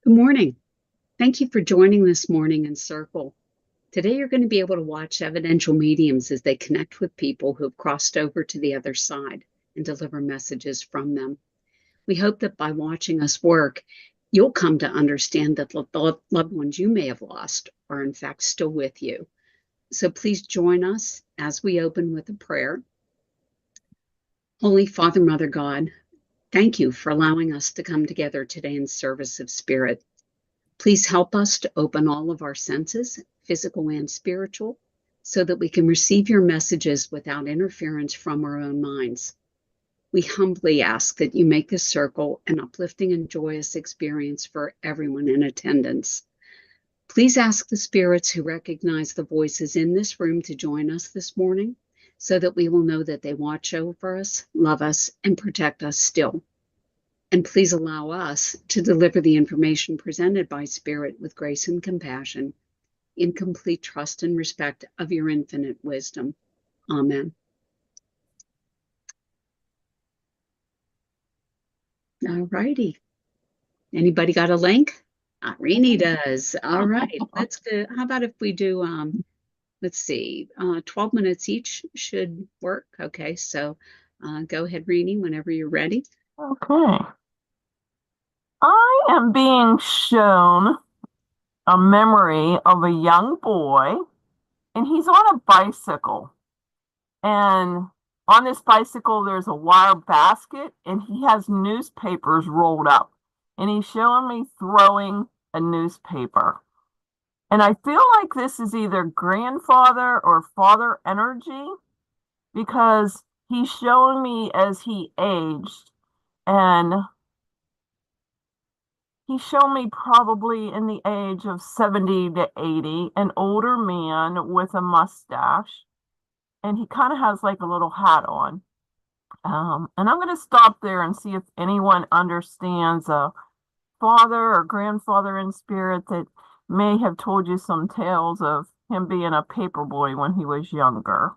Good morning. Thank you for joining this morning in Circle. Today, you're going to be able to watch evidential mediums as they connect with people who have crossed over to the other side and deliver messages from them. We hope that by watching us work, you'll come to understand that the loved ones you may have lost are, in fact, still with you. So please join us as we open with a prayer. Holy Father, Mother God, thank you for allowing us to come together today in service of spirit. Please help us to open all of our senses, physical and spiritual, so that we can receive your messages without interference from our own minds. We humbly ask that you make this circle an uplifting and joyous experience for everyone in attendance. Please ask the spirits who recognize the voices in this room to join us this morning so that we will know that they watch over us, love us, and protect us still. And please allow us to deliver the information presented by Spirit with grace and compassion, in complete trust and respect of your infinite wisdom. Amen. All righty. Anybody got a link? Rene does. All right. Let's go. How about if we do, let's see, 12 minutes each should work. Okay. So go ahead, Rene, whenever you're ready. Okay. I am being shown a memory of a young boy, and he's on a bicycle. And on this bicycle, there's a wire basket, and he has newspapers rolled up. And he's showing me throwing a newspaper. And I feel like this is either grandfather or father energy because he's showing me as he aged. And he showed me probably in the age of 70 to 80, an older man with a mustache, and he kind of has like a little hat on. And I'm going to stop there and see if anyone understands a father or grandfather in spirit that may have told you some tales of him being a paper boy when he was younger.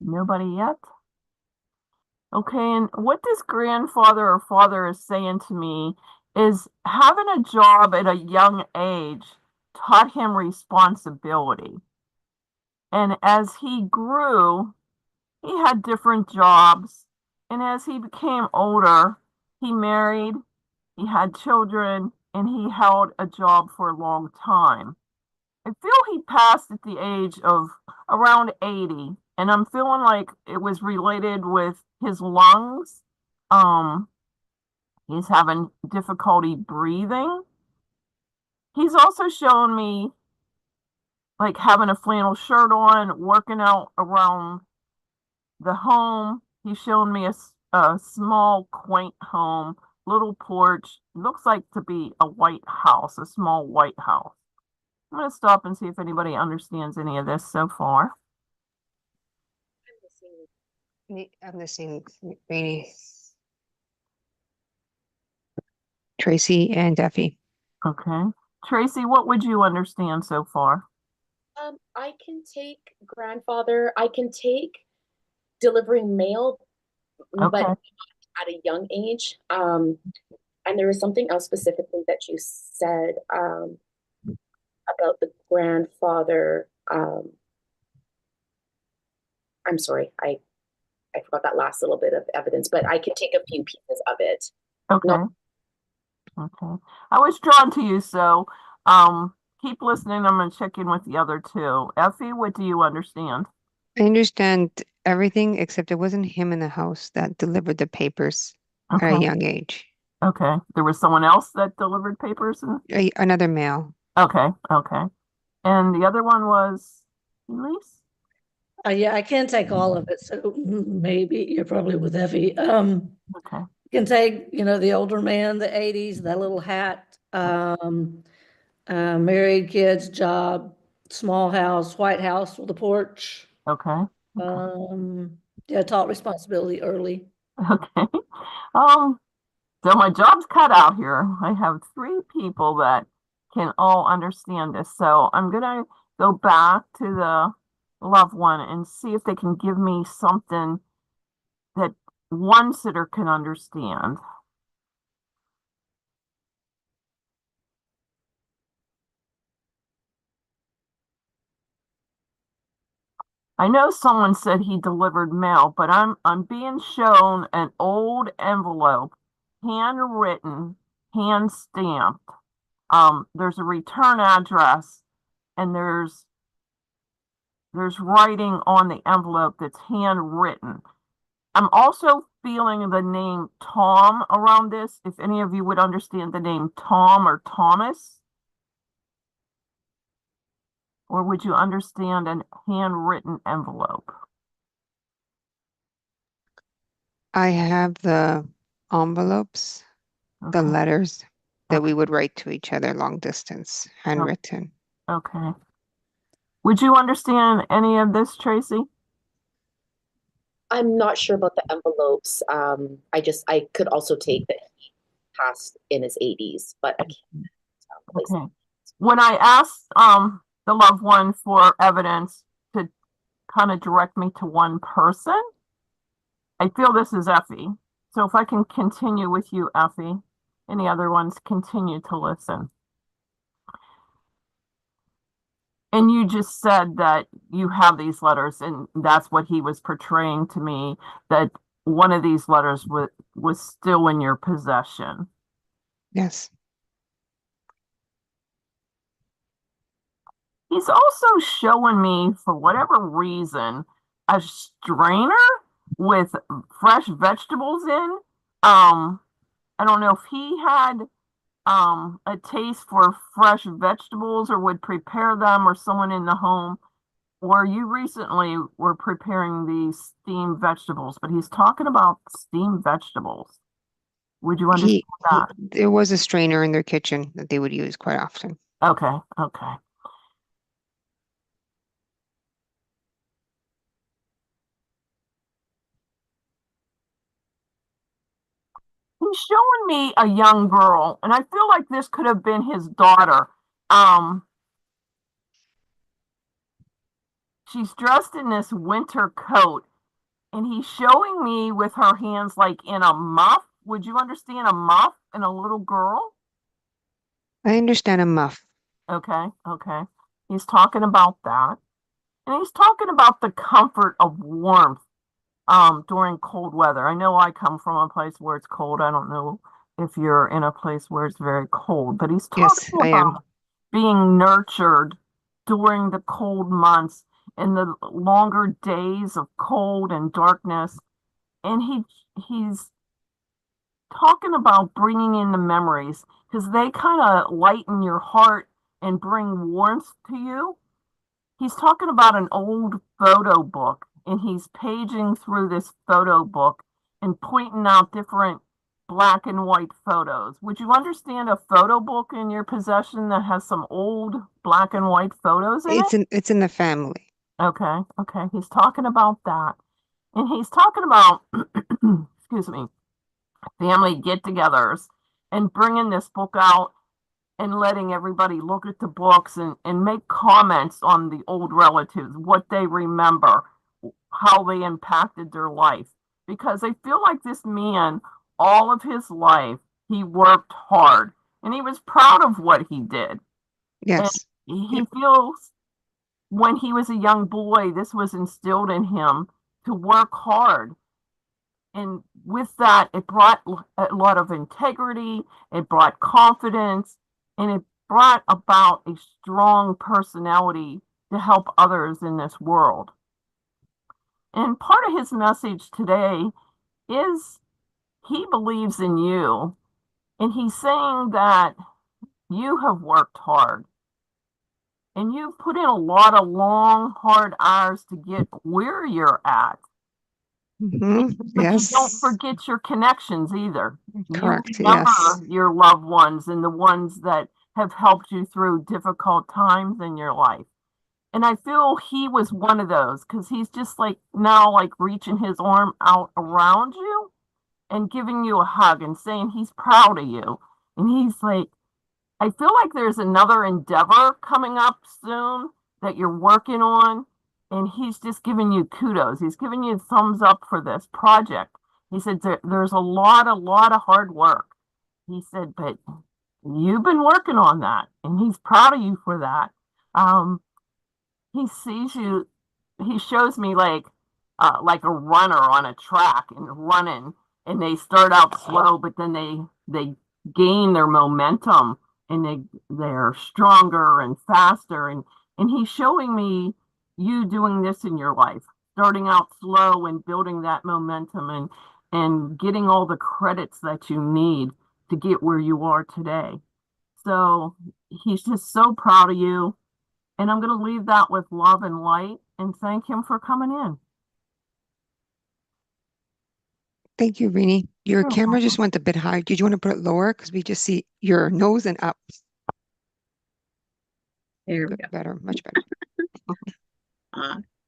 Nobody yet? Okay, and what this grandfather or father is saying to me is having a job at a young age taught him responsibility. And as he grew, he had different jobs. And as he became older, he married, he had children, and he held a job for a long time. I feel he passed at the age of around 80, and I'm feeling like it was related with his lungs. Um, he's having difficulty breathing. He's also showing me like having a flannel shirt on, working out around the home. He's showing me a small, quaint home, little porch. Looks like to be a white house, a small white house. I'm going to stop and see if anybody understands any of this so far. I'm listening, Rene, Tracy, and Effie. Okay. Tracy, what would you understand so far? I can take grandfather. I can take delivering mail, Okay. but at a young age. And there was something else specifically that you said about the grandfather. I'm sorry, I forgot that last little bit of evidence, but I can take a few pieces of it. Okay. Not Okay. I was drawn to you, so keep listening. I'm going to check in with the other two. Effie, what do you understand? I understand everything except it wasn't him in the house that delivered the papers at a Okay. young age. Okay. There was someone else that delivered papers and Another male. okay. Okay. And the other one was Elise? Yeah, I can't take all of it, so maybe you're probably with Effie. Okay. You can take, the older man, the 80s, that little hat, married, kids, job, small house, white house with a porch. Okay. Yeah, taught responsibility early. Okay. Um, so my job's cut out here. I have three people that can all understand this. So I'm gonna go back to the loved one and see if they can give me something that one sitter can understand. I know someone said he delivered mail, but I'm being shown an old envelope, handwritten, hand stamped. There's a return address and there's writing on the envelope that's handwritten. I'm also feeling the name Tom around this. If any of you would understand the name Tom or Thomas, or would you understand a handwritten envelope? I have the envelopes, the Okay. letters that Okay. we would write to each other long distance, handwritten. Okay. Would you understand any of this, Tracy? I'm not sure about the envelopes. I could also take that he passed in his 80s, but I can't place Okay. When I asked the loved one for evidence to kind of direct me to one person, I feel this is Effie. So if I can continue with you, Effie, any other ones continue to listen. And you just said that you have these letters, and that's what he was portraying to me, that one of these letters was still in your possession. Yes. He's also showing me, for whatever reason, a strainer with fresh vegetables in. I don't know if he had a taste for fresh vegetables or would prepare them, or someone in the home, or you recently were preparing these steamed vegetables, but he's talking about steamed vegetables. Would you understand that? There was a strainer in their kitchen that they would use quite often. Okay, okay. He's showing me a young girl, and I feel like this could have been his daughter. She's dressed in this winter coat, and he's showing me with her hands like in a muff. Would you understand a muff and a little girl? I understand a muff. Okay, okay. He's talking about that. And he's talking about the comfort of warmth during cold weather. I know I come from a place where it's cold. I don't know if you're in a place where it's very cold, but he's Yes, talking I am. about being nurtured during the cold months and the longer days of cold and darkness. And he's talking about bringing in the memories because they kind of lighten your heart and bring warmth to you. He's talking about an old photo book, and he's paging through this photo book and pointing out different black and white photos. Would you understand a photo book in your possession that has some old black and white photos in it? It's in the family. Okay, okay. He's talking about that. And he's talking about, excuse me, family get-togethers and bringing this book out and letting everybody look at the books and make comments on the old relatives, what they remember, how they impacted their life. Because I feel like this man, all of his life, he worked hard and he was proud of what he did. And Yes. he feels when he was a young boy, this was instilled in him to work hard. And with that, it brought a lot of integrity, it brought confidence, and it brought about a strong personality to help others in this world. And part of his message today is he believes in you, and he's saying that you have worked hard and you've put in a lot of long, hard hours to get where you're at. But you don't Yes. forget your connections either. You Correct. remember Yes. your loved ones and the ones that have helped you through difficult times in your life. And I feel he was one of those because he's just like now, like reaching his arm out around you and giving you a hug and saying he's proud of you. And he's like, I feel like there's another endeavor coming up soon that you're working on. and he's just giving you kudos. He's giving you a thumbs up for this project. He said there's a lot of hard work. He said, but you've been working on that, and he's proud of you for that. He sees you, he shows me like a runner on a track and running, and they start out slow, but then they gain their momentum, and they're stronger and faster, and he's showing me you doing this in your life, starting out slow and building that momentum and getting all the credits that you need to get where you are today. So he's just so proud of you. And I'm going to leave that with love and light and thank him for coming in. Thank you, Rene. Your You're camera just welcome. went a bit high. Did you want to put it lower? Because we just see your nose and up. There we Good, go. better, much better.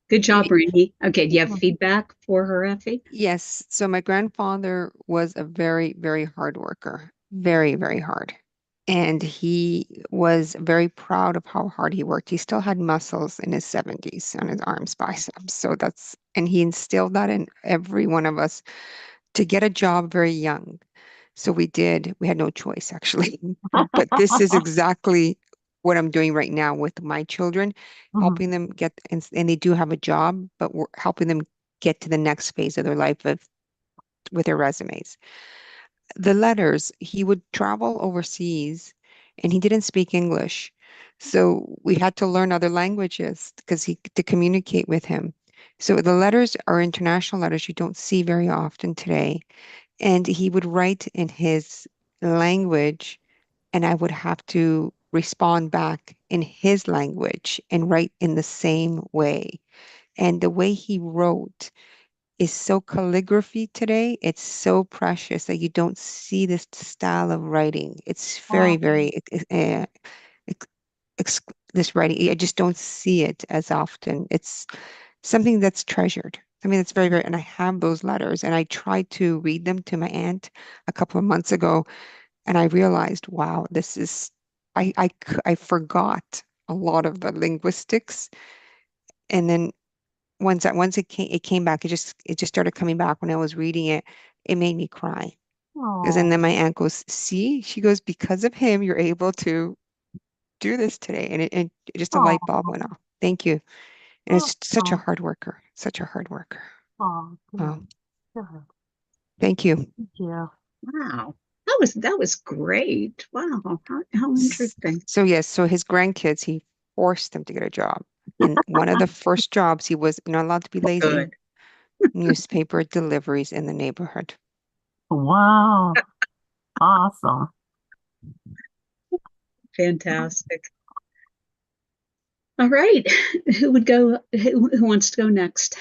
Good job, Rene. Okay, do you have Mhm. feedback for her, Effie? Yes. So my grandfather was a very, very hard worker, very, very hard. And he was very proud of how hard he worked. He still had muscles in his 70s on his arms, biceps. So and he instilled that in every one of us to get a job very young. So we did. We had no choice, actually. But this is exactly what I'm doing right now with my children, Mhm. helping them get, and they do have a job, but we're helping them get to the next phase of their life with their resumes. The letters, he would travel overseas and he didn't speak English. So we had to learn other languages to communicate with him. So the letters are international letters you don't see very often today. And he would write in his language, and I would have to respond back in his language and write in the same way. And the way he wrote is so calligraphy today. It's so precious that you don't see this style of writing. It's very, Oh, very ex ex this writing. I just don't see it as often. It's something that's treasured. I mean, it's very, very, and I have those letters, and I tried to read them to my aunt a couple of months ago, and I realized, wow, I forgot a lot of the linguistics, and then once it came back, it just started coming back when I was reading it. It made me cry because, and oh, then my aunt goes, "See," she goes, "because of him, you're able to do this today," and just a light bulb oh, went off. Thank you. And it's such a oh, hard worker, such a hard worker. oh, Wow. good, good. Thank you. Thank you. Wow. That was great. Wow. How interesting. So yes, so his grandkids, he forced them to get a job. And one of the first jobs, he was not allowed to be lazy, Good. newspaper deliveries in the neighborhood. Wow, awesome. Fantastic. All right. Who wants to go next?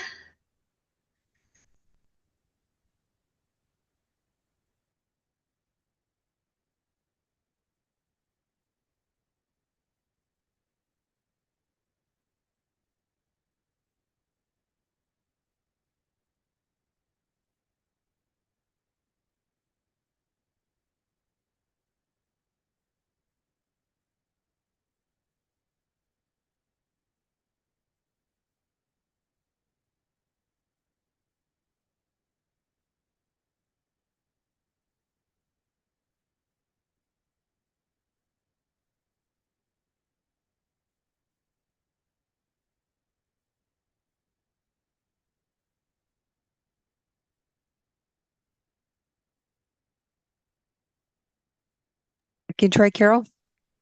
I can try, Carol.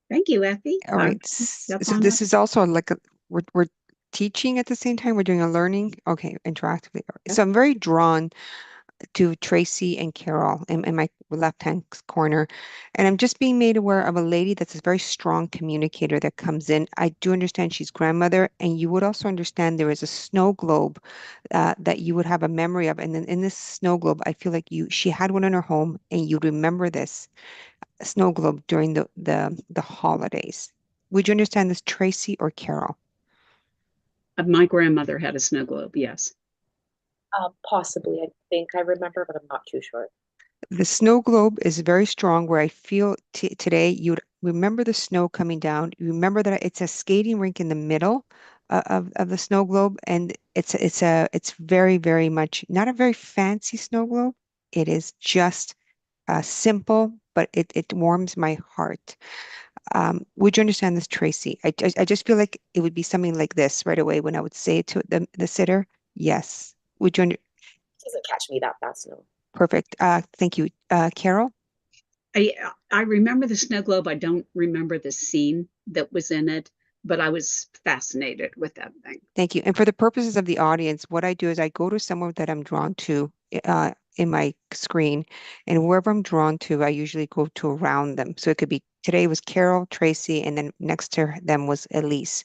Thank you, Effie. All right. Step So on up. this is also like we're teaching at the same time. We're doing a learning. Okay, interactively. So I'm very drawn to Tracy and Carol in my left-hand corner. And I'm just being made aware of a lady that's a very strong communicator that comes in. I do understand she's grandmother, and you would also understand there is a snow globe that you would have a memory of. And then in this snow globe, I feel like she had one in her home, and you'd remember this snow globe during the holidays. Would you understand this, Tracy or Carol? My grandmother had a snow globe. Yes. Possibly, I think I remember, but I'm not too sure. The snow globe is very strong where I feel today you'd remember the snow coming down. You remember that it's a skating rink in the middle, of the snow globe, and it's very, very much not a very fancy snow globe. It is just simple, but it warms my heart. Would you understand this, Tracy? I just feel like it would be something like this right away when I would say it to the sitter. Yes. Would you under Doesn't catch me that fast, no. Perfect. Thank you. Carol? I remember the snow globe. I don't remember the scene that was in it, but I was fascinated with that thing. Thank you. And for the purposes of the audience, what I do is I go to somewhere that I'm drawn to in my screen, and wherever I'm drawn to, I usually go to around them. So it could be today was Carol, Tracy, and then next to them was Elise.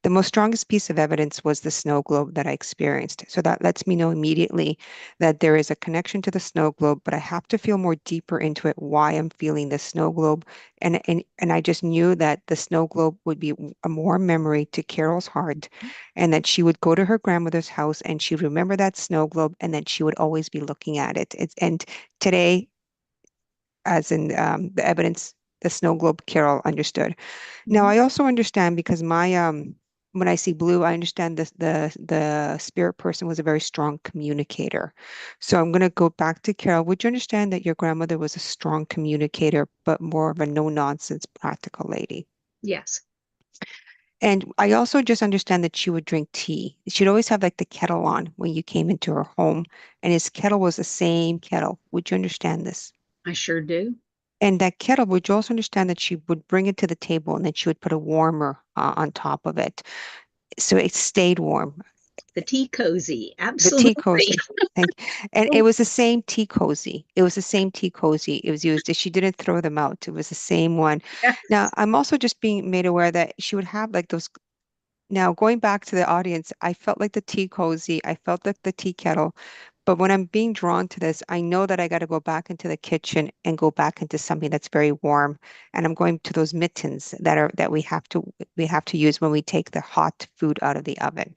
The most strongest piece of evidence was the snow globe that I experienced. So that lets me know immediately that there is a connection to the snow globe, but I have to feel more deeper into it why I'm feeling the snow globe. And I just knew that the snow globe would be a warm memory to Carol's heart, and that she would go to her grandmother's house and she'd remember that snow globe, and that she would always be looking at it. And today, as in the evidence, the snow globe, Carol understood. Now, I also understand because my when I see blue, I understand this the spirit person was a very strong communicator. So I'm going to go back to Carol. Would you understand that your grandmother was a strong communicator, but more of a no-nonsense practical lady? Yes. And I also just understand that she would drink tea. She'd always have like the kettle on when you came into her home, and his kettle was the same kettle. Would you understand this? I sure do. And that kettle, would you also understand that she would bring it to the table and then she would put a warmer on top of it so it stayed warm? The tea cozy. The tea Absolutely. cozy. Thank And it was the same tea cozy. It was the same tea cozy. It was used. She didn't throw them out. It was the same one. Now, Yes. I'm also just being made aware that she would have like those. Now, going back to the audience, I felt like the tea cozy. I felt like the tea kettle. But when I'm being drawn to this, I know that I got to go back into the kitchen and go back into something that's very warm. And I'm going to those mittens that we have to use when we take the hot food out of the oven.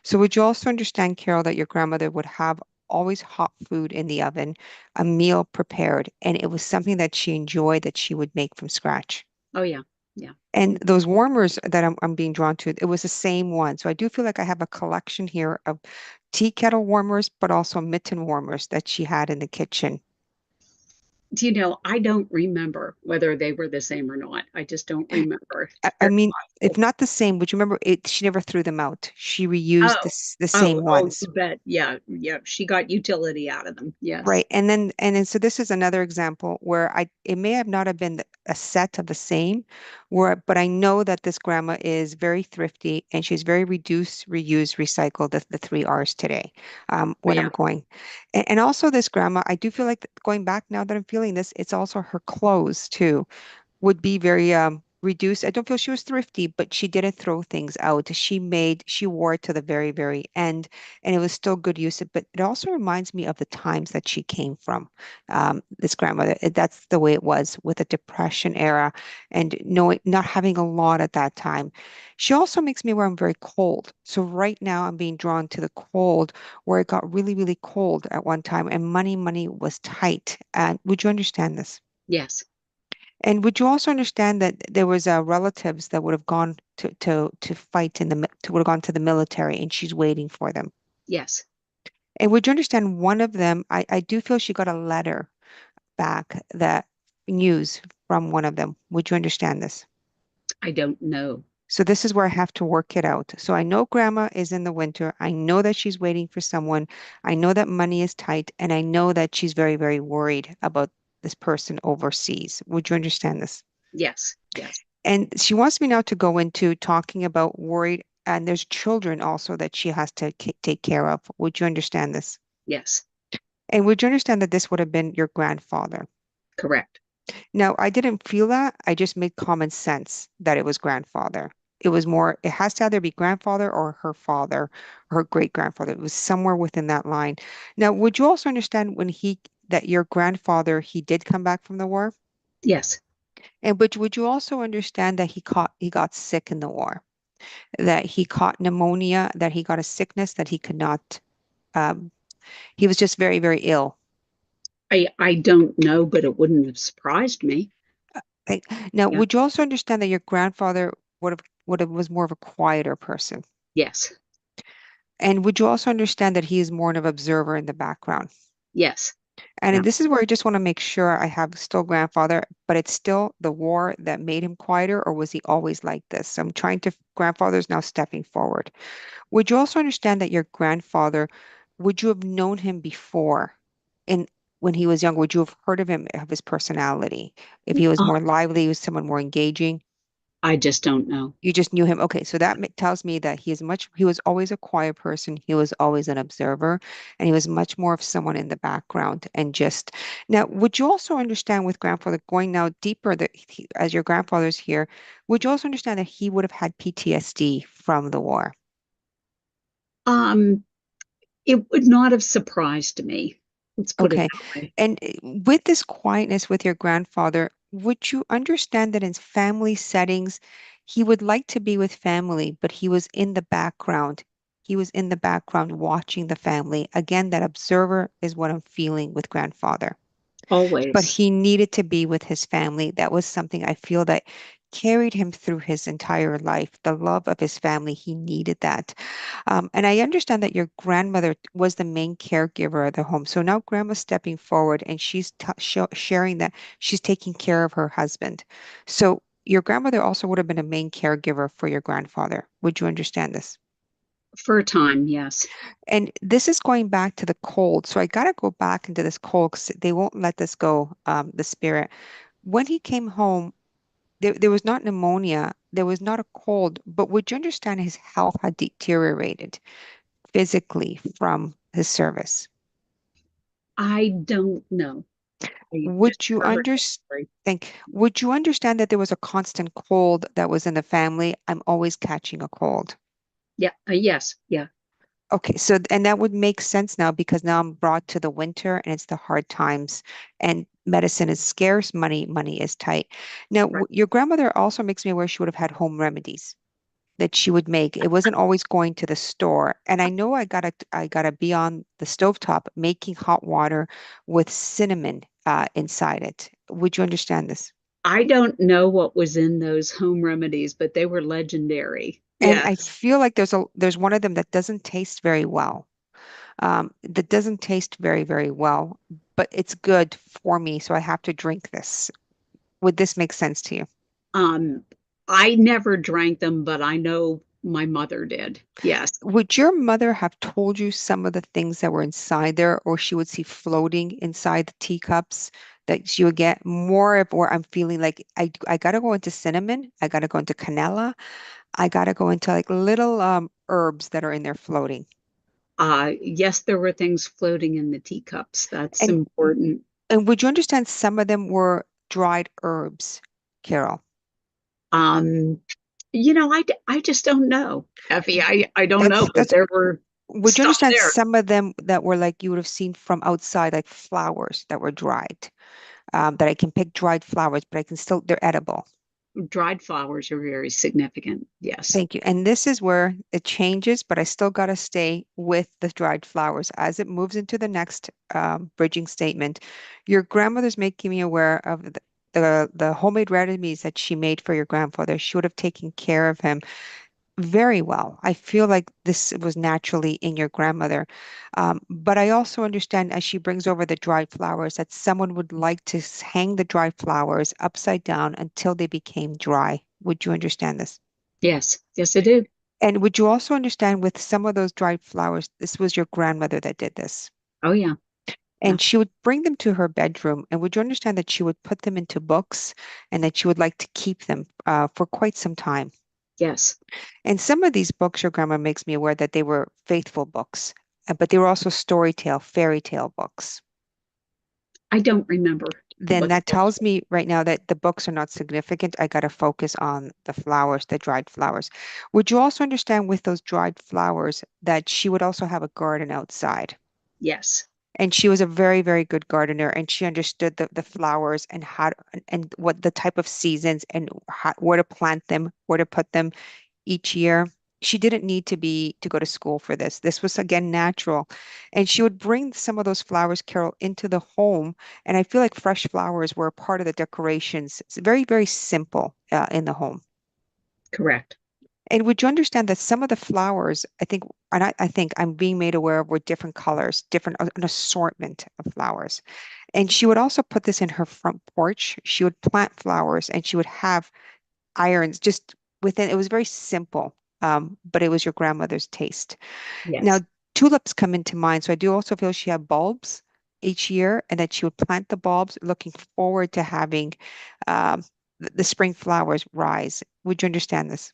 So would you also understand, Carol, that your grandmother would have always hot food in the oven, a meal prepared, and it was something that she enjoyed that she would make from scratch? Oh, yeah. Yeah. And those warmers that I'm being drawn to, it was the same one. So I do feel like I have a collection here of tea kettle warmers, but also mitten warmers that she had in the kitchen. Do you know, I don't remember whether they were the same or not. I just don't remember. I Very mean, if possible. not the same, would you remember it? She never threw them out. She reused Oh, the same ones. you bet. Yeah. Yeah. She got utility out of them. Right. Yes. And then so this is another example where it may have not have been a set of the same, but I know that this grandma is very thrifty and she's very reduce, reuse, recycle, the three R's today, Oh, when I'm yeah. going. And also this grandma, I do feel like going back now that I'm feeling this, it's also her clothes too would be very reduced. I don't feel she was thrifty, but she didn't throw things out. She wore it to the very, very end, and it was still good use. But it also reminds me of the times that she came from. This grandmother, that's the way it was with the Depression era, and knowing not having a lot at that time. She also makes me where I'm very cold. So right now I'm being drawn to the cold, where it got really, really cold at one time, and money was tight. And would you understand this? Yes. And would you also understand that there was relatives that would have gone to fight would have gone to the military, and she's waiting for them? Yes. And would you understand one of them? I do feel she got a letter back that news from one of them. Would you understand this? I don't know. So this is where I have to work it out. So I know grandma is in the winter. I know that she's waiting for someone. I know that money is tight, and I know that she's very, very worried about this person overseas. Would you understand this? Yes. Yes. And she wants me now to go into talking about worried, and there's children also that she has to take care of. Would you understand this? Yes. And would you understand that this would have been your grandfather? Correct. Now, I didn't feel that. I just made common sense that it was grandfather. It was more, it has to either be grandfather or her father, or her great grandfather. It was somewhere within that line. Now, would you also understand that your grandfather, he did come back from the war? Yes. And would you also understand that he got sick in the war? That he caught pneumonia, that he got a sickness that he could not, um, he was just very, very ill. I don't know, but it wouldn't have surprised me. Like, now, Yeah. would you also understand that your grandfather was more of a quieter person? Yes. And would you also understand that he is more of an observer in the background? Yes. Yeah. And this is where I just want to make sure I have still grandfather, but it's still the war that made him quieter, or was he always like this? So I'm trying to, grandfather's now stepping forward. Would you also understand that your grandfather, would you have known him before in when he was young? Would you have heard of him, of his personality? If he was Uh, more lively, he was someone more engaging? I just don't know. You just knew him. Okay, so that tells me that he was always a quiet person. He was always an observer, and he was much more of someone in the background. And just now, would you also understand with grandfather going now deeper that as your grandfather's here, would you also understand that he would have had PTSD from the war? Um, it would not have surprised me. Let's put it Okay. that way. And with this quietness with your grandfather, would you understand that in family settings, he would like to be with family, but he was in the background. He was in the background watching the family. Again, that observer is what I'm feeling with grandfather. But Always. he needed to be with his family. That was something I feel that carried him through his entire life. The love of his family, he needed that. And I understand that your grandmother was the main caregiver of the home. So now grandma's stepping forward and she's sharing that she's taking care of her husband. So your grandmother also would have been a main caregiver for your grandfather. Would you understand this? For a time, yes. And this is going back to the cold. So I got to go back into this cold because they won't let this go, the spirit. When he came home, there was not pneumonia, there was not a cold, but would you understand his health had deteriorated physically from his service? I don't know. I just Would you heard that story. would you understand that there was a constant cold that was in the family? I'm always catching a cold. Yeah, yes, yeah. Okay, so and that would make sense now because now I'm brought to the winter and it's the hard times and medicine is scarce, money is tight. Now, Right. your grandmother also makes me aware she would have had home remedies that she would make. It wasn't always going to the store. And I know I gotta be on the stovetop making hot water with cinnamon inside it. Would you understand this? I don't know what was in those home remedies, but they were legendary. And I Yes. feel like there's one of them that doesn't taste very well. That doesn't taste very well, but it's good for me, so I have to drink this. Would this make sense to you? Um, I never drank them, but I know my mother did. Yes. Would your mother have told you some of the things that were inside there, or she would see floating inside the teacups that she would get more of, or I'm feeling like I gotta go into cinnamon, I gotta go into canela, I gotta go into like little herbs that are in there floating. Yes, there were things floating in the teacups. That's And important. and would you understand some of them were dried herbs, Carol? Um, I just don't know, Effie. I don't know, but That's there were would you stuff understand there. some of them that were like you would have seen from outside, like flowers that were dried, that I can pick dried flowers, but I can still, they're edible. Dried flowers are very significant. Yes. Thank you. And this is where it changes, but I still got to stay with the dried flowers as it moves into the next bridging statement. Your grandmother's making me aware of the homemade remedies that she made for your grandfather. She would have taken care of him very well. I feel like this was naturally in your grandmother. But I also understand as she brings over the dried flowers that someone would like to hang the dried flowers upside down until they became dry. Would you understand this? Yes. Yes, I do. And would you also understand with some of those dried flowers, this was your grandmother that did this? Oh, yeah. Yeah. And she would bring them to her bedroom. And would you understand that she would put them into books and that she would like to keep them for quite some time? Yes. And some of these books, your grandma makes me aware that they were faithful books, but they were also fairy tale books. I don't remember Then what the that books tells me right now that the books are not significant. I got to focus on the flowers, the dried flowers. Would you also understand with those dried flowers that she would also have a garden outside? Yes. And she was a very good gardener, and she understood the flowers and and what the type of seasons and where to plant them, where to put them each year. She didn't need to go to school for this. This was again natural. And she would bring some of those flowers, Carol, into the home. And I feel like fresh flowers were a part of the decorations. It's very simple in the home. Correct. And would you understand that some of the flowers, I think, and I think I'm being made aware of were different colors, different, an assortment of flowers. And she would also put this in her front porch. She would plant flowers and she would have irons just within, it was very simple, but it was your grandmother's taste. Now, Yes. tulips come into mind. So I do also feel she had bulbs each year and that she would plant the bulbs looking forward to having the spring flowers rise. Would you understand this?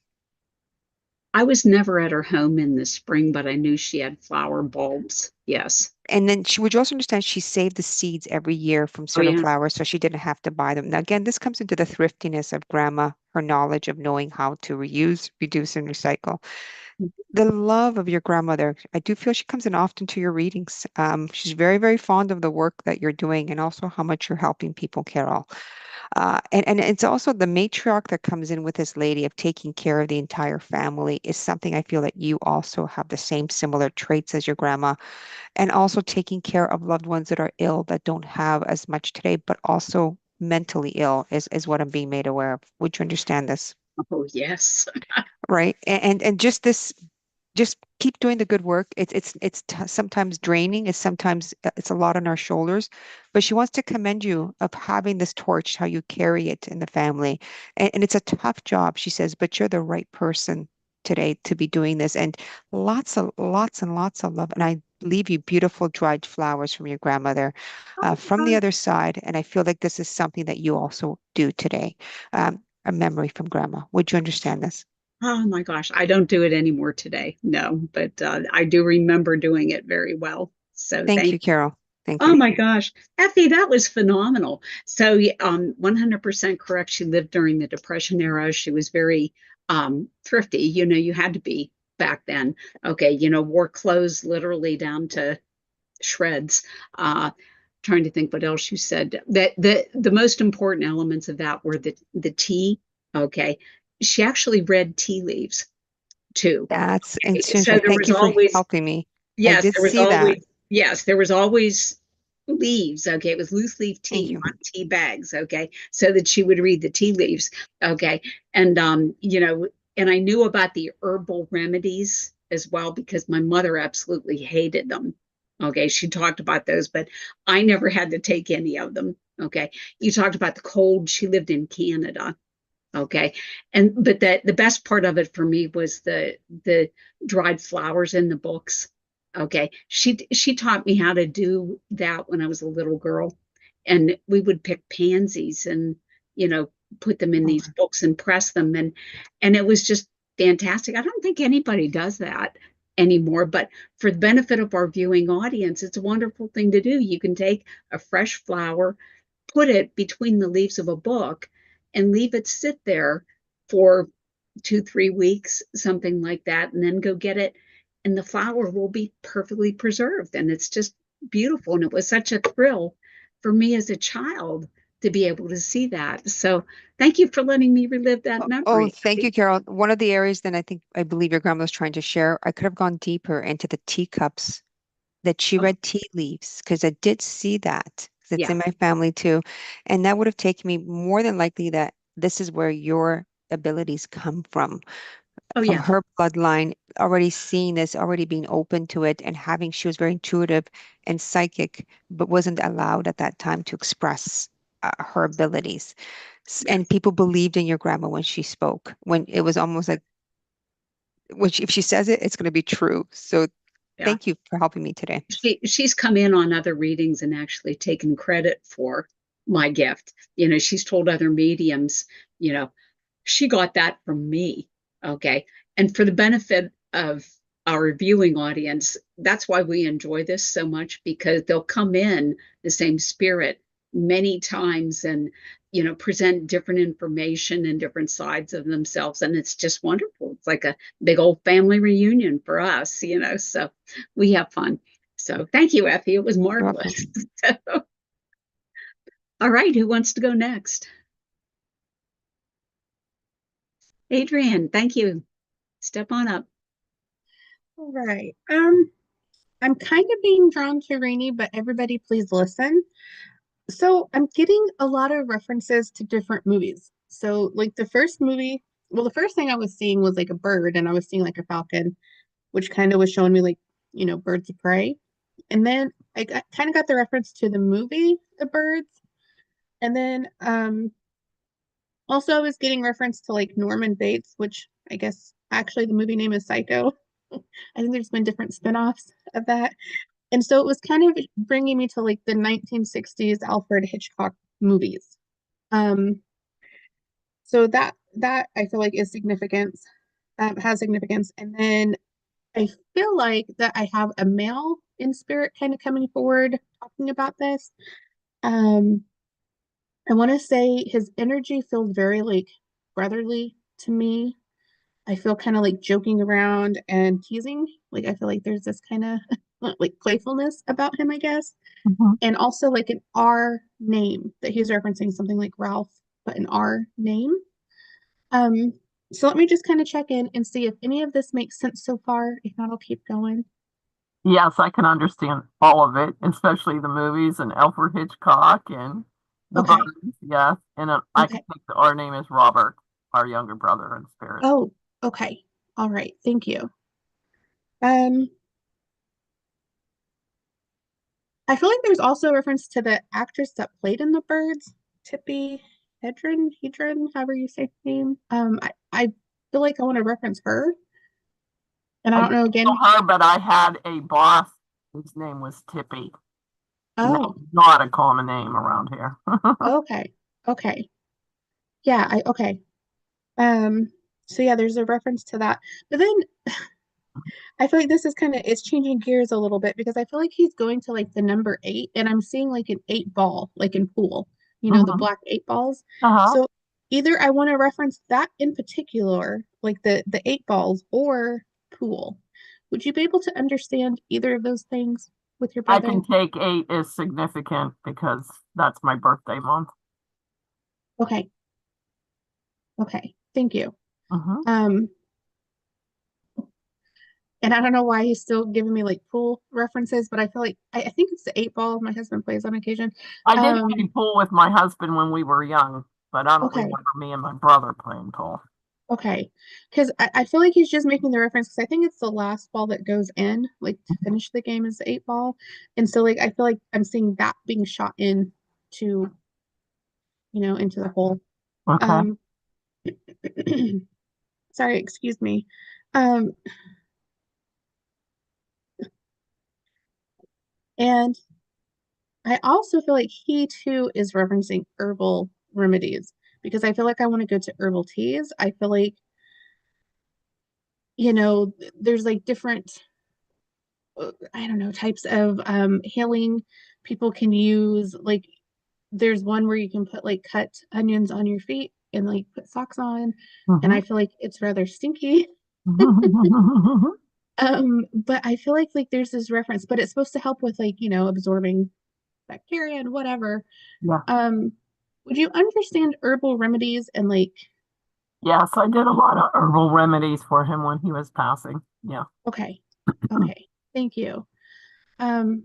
I was never at her home in the spring, but I knew she had flower bulbs. Yes. And then she would you also understand she saved the seeds every year from Oh, certain yeah. flowers so she didn't have to buy them. Now, again, this comes into the thriftiness of grandma, her knowledge of knowing how to reuse, reduce, and recycle. The love of your grandmother, I do feel she comes in often to your readings. She's very, very fond of the work that you're doing and also how much you're helping people, Carol. And it's also the matriarch that comes in with this lady of taking care of the entire family is something I feel that you also have the same similar traits as your grandma, and also taking care of loved ones that are ill that don't have as much today, but also mentally ill is what I'm being made aware of. Would you understand this? Oh, yes. Right. And just this, just keep doing the good work. It's sometimes draining. It's sometimes it's a lot on our shoulders, but she wants to commend you of having this torch, how you carry it in the family. And it's a tough job, she says, but you're the right person today to be doing this. And lots and lots of love. And I leave you beautiful dried flowers from your grandmother from the other side. And I feel like this is something that you also do today. A memory from grandma. Would you understand this? Oh my gosh, I don't do it anymore today. No, but I do remember doing it very well. So Thank thank you, Carol. Thank Oh you. my gosh, Effie, that was phenomenal. So, 100% correct. She lived during the Depression era. She was very thrifty. You had to be back then. Okay, wore clothes literally down to shreds. Trying to think what else you said. That the most important elements of that were the tea. Okay, she actually read tea leaves too. That's So intentional. there Thank was you for always helping me. I Yes, did there was see that. always yes, there was always leaves. Okay, it was loose leaf Thank tea, you. not tea bags. Okay, so that she would read the tea leaves. Okay, and and I knew about the herbal remedies as well because my mother absolutely hated them. Okay, she talked about those, but I never had to take any of them. Okay, you talked about the cold. She lived in Canada. Okay. But the best part of it for me was the dried flowers in the books. Okay. She taught me how to do that when I was a little girl. And we would pick pansies and, you know, put them in Oh, these books and press them and it was just fantastic. I don't think anybody does that anymore, but for the benefit of our viewing audience, it's a wonderful thing to do. You can take a fresh flower, put it between the leaves of a book and leave it sit there for 2, 3 weeks, something like that, and then go get it. And the flower will be perfectly preserved. And it's just beautiful. And it was such a thrill for me as a child to be able to see that. So thank you for letting me relive that oh, memory. thank you, Carol. One of the areas then I believe your grandma was trying to share, I could have gone deeper into the teacups that she Oh, read tea leaves because I did see that 'cause it's yeah. in my family too. And that would have taken me more than likely that this is where your abilities come Oh, from yeah. her bloodline, already seeing this, already being open to it, and having, she was very intuitive and psychic, but wasn't allowed at that time to express her abilities. Yeah. And people believed in your grandma when she spoke, when it was almost like, if she says it, it's going to be true. So Yeah. thank you for helping me today. She's come in on other readings and actually taken credit for my gift. She's told other mediums, you know, she got that from me. Okay. And for the benefit of our viewing audience, that's why we enjoy this so much because they'll come in the same spirit many times and present different information and different sides of themselves and it's just wonderful. It's like a big old family reunion for us, so we have fun. So thank you, Effie. It was You're welcome. marvelous. So, all right, who wants to go next? Adrienne, thank you. Step on up. All right. I'm kind of being drawn to Rene, but everybody please listen. So I'm getting a lot of references to different movies. So like the first movie well, the first thing I was seeing was like a bird, and I was seeing like a falcon, which kind of was showing me like, birds of prey. And then I kind of got the reference to the movie, The Birds. And then also I was getting reference to like Norman Bates, which I guess actually the movie name is Psycho. I think there's been different spin-offs of that. And so it was kind of bringing me to like the 1960s Alfred Hitchcock movies. So that I feel like is significance, has significance. And then I feel like that I have a male in spirit kind of coming forward talking about this. I want to say his energy feels very like brotherly to me. I feel kind of like joking around and teasing. Like I feel like there's this kind of like playfulness about him, I guess. Mhm. And also like an R name that he's referencing, something like Ralph, but an R name. Um, so let me just kind of check in and see if any of this makes sense so far. If not, I'll keep going. Yes, I can understand all of it, especially the movies and Alfred Hitchcock and the Okay. Birds. Yes, and I can Okay. think that our name is Robert, our younger brother in spirit. Oh, okay. All right. Thank you. Um, I feel like there's also a reference to the actress that played in The Birds, Tippy Hedren, however you say her name. I feel like I want to reference her. And I I don't know didn't again. know her, but I had a boss whose name was Tippy. And Oh, that's not a common name around here. okay. Okay. Yeah, okay. Um, so yeah, there's a reference to that. But then I feel like this is kind of it's changing gears a little bit because I feel like he's going to like the number 8 and I'm seeing like an 8 ball, like in pool, the Mhm. black 8 balls. Uh-huh. So either I want to reference that in particular, like the 8 balls or pool. Would you be able to understand either of those things with your I brother? can take 8 as significant because that's my birthday month. Okay. Okay. Thank you. Mhm. Um, and I don't know why he's still giving me like pool references, but I feel like I think it's the 8 ball my husband plays on occasion. I did play pool with my husband when we were young, but I don't Okay. remember me and my brother playing pool. Okay. Because I feel like he's just making the reference because I think it's the last ball that goes in, like to finish the game is the 8 ball. And so like I feel like I'm seeing that being shot in to, into the hole. Okay. Um sorry, excuse me. Um and I also feel like he too is referencing herbal remedies because I feel like I want to go to herbal teas. I feel like, there's like different I don't know, types of healing people can use. Like there's one where you can put like cut onions on your feet and like put socks on. And I Mhm. feel like it's rather stinky. But I feel like there's this reference, but it's supposed to help with like, absorbing bacteria and whatever. Yeah. Um, would you understand herbal remedies and like, Yes, I did a lot of herbal remedies for him when he was passing. Yeah. okay, okay, thank you. Um,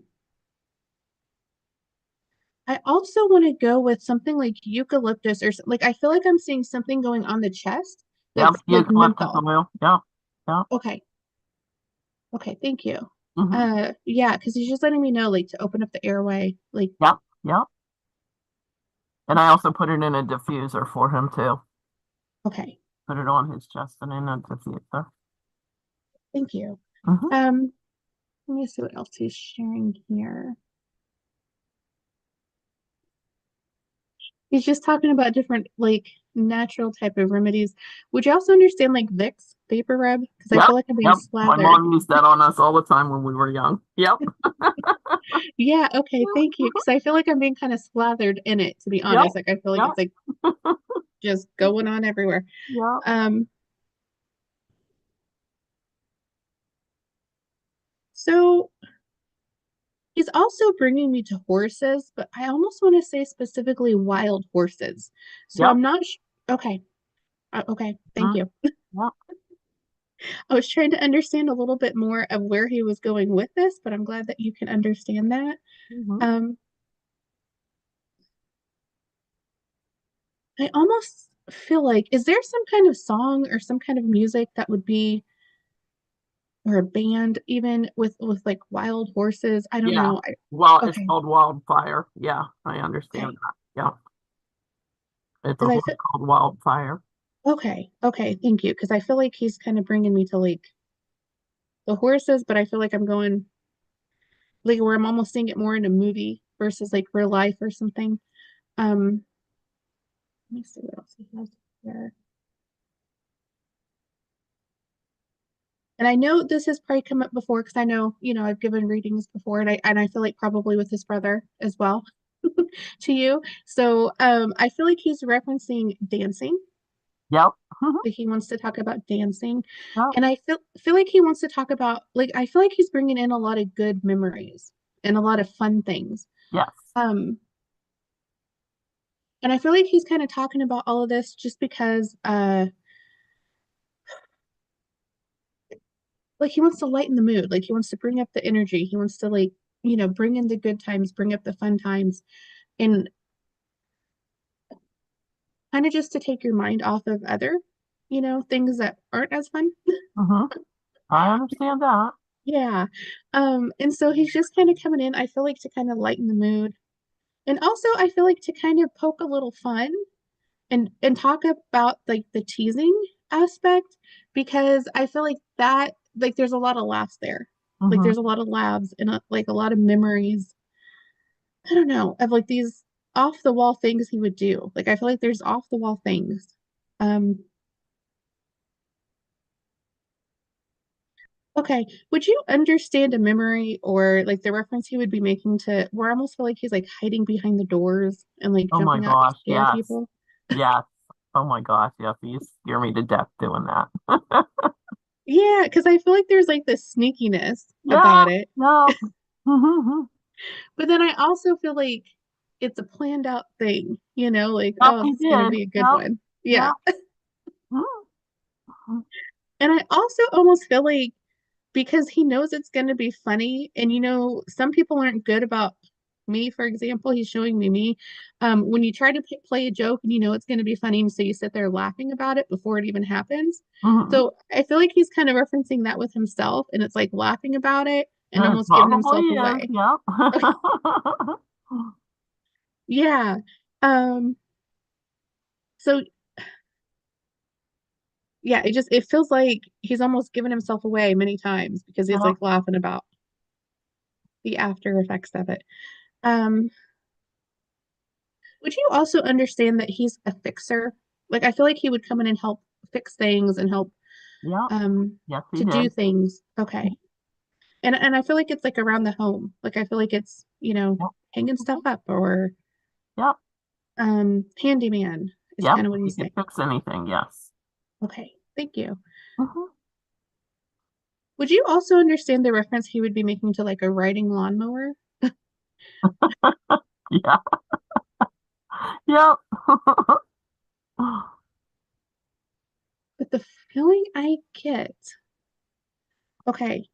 I also want to go with something like eucalyptus or like I feel like I'm seeing something going on the chest Yep. that's like Eucalyptus menthol. oil. Yeah. Yeah. Okay. Okay, thank you. Hmm. Yeah, because he's just letting me know like to open up the airway. Like, Yep. Yep. And I also put it in a diffuser for him too. okay, Put it on his chest and in a diffuser. thank you. Hmm. Let me see what else he's sharing here. He's just talking about different like natural type of remedies. Would you also understand like Vicks vapor rub? Because I Yep. feel like I'm being Yep. My slathered. mom used that on us all the time when we were young. Yep. Yeah, okay, thank you. Because I feel like I'm being kind of slathered in it, to be Yep. honest. Like I feel like Yep. it's like just going on everywhere. Yep. Um, so he's also bringing me to horses, but I almost want to say specifically wild horses. So Yep. I'm not okay. Okay, thank Mm. you. Yep. I was trying to understand a little bit more of where he was going with this, but I'm glad that you can understand that. Hmm. Um, I almost feel like, is there some kind of song or some kind of music that would be, or a band even with like wild horses? I don't Yeah. know. Well, it's Okay. called Wildfire. Yeah, I understand Okay. that. Yeah. It's a Because I horse feel called Wildfire. okay. Okay. Thank you. Because I feel like he's kind of bringing me to like the horses, but I feel like I'm going like where I'm almost seeing it more in a movie versus like real life or something. Let me see what else he has here. And I know this has probably come up before because I know, I've given readings before and I feel like probably with his brother as well to you. So I feel like he's referencing dancing. Yep. Like he wants to talk about dancing. Yep. And I feel like he wants to talk about like I feel like he's bringing in a lot of good memories and a lot of fun things. Yes. And I feel like he's kind of talking about all of this just because like he wants to lighten the mood, like he wants to bring up the energy, he wants to like bring in the good times, bring up the fun times, and kind of just to take your mind off of other things that aren't as fun. I understand that. Yeah. And so he's just kind of coming in, I feel like, to kind of lighten the mood, and also I feel like to kind of poke a little fun and talk about like the teasing aspect, because I feel like that like there's a lot of laughs there. Like there's a lot of laughs and like a lot of memories. I don't know, of like these off the wall things he would do. Like I feel like there's off the wall things. Um, okay. Would you understand a memory or like the reference he would be making to where I almost feel like he's like hiding behind the doors and like Oh my jumping out to gosh, scare yes. people? Yes. Oh my gosh, yes. You scare me to death doing that. Yeah, because I feel like there's like this sneakiness Yeah, about it. no. But then I also feel like it's a planned out thing, like, Yep, oh, he this is gonna did. be a good Yep, one. Yeah. yep. Mhm. And I also almost feel like because he knows it's gonna be funny, and some people aren't good about me, for example, he's showing me. When you try to play a joke and it's gonna be funny, and so you sit there laughing about it before it even happens. Mhm. So I feel like he's kind of referencing that with himself, and it's like laughing about it and It almost giving probably himself is, away. yep. Yeah. Um, so yeah, it feels like he's almost given himself away many times because he's Yep. like laughing about the after effects of it. Um, would you also understand that he's a fixer? Like I feel like he would come in and help fix things and help Yep. um Yes, he to do did. things. Okay. And I feel like it's like around the home. Like I feel like it's, Yep. hanging stuff up or Yep. handyman is Yep. kind of what He he's can saying. fix anything, yes. Okay, thank you. Mhm. Would you also understand the reference he would be making to like a riding lawnmower? Yeah. Yep. But the feeling I get, okay,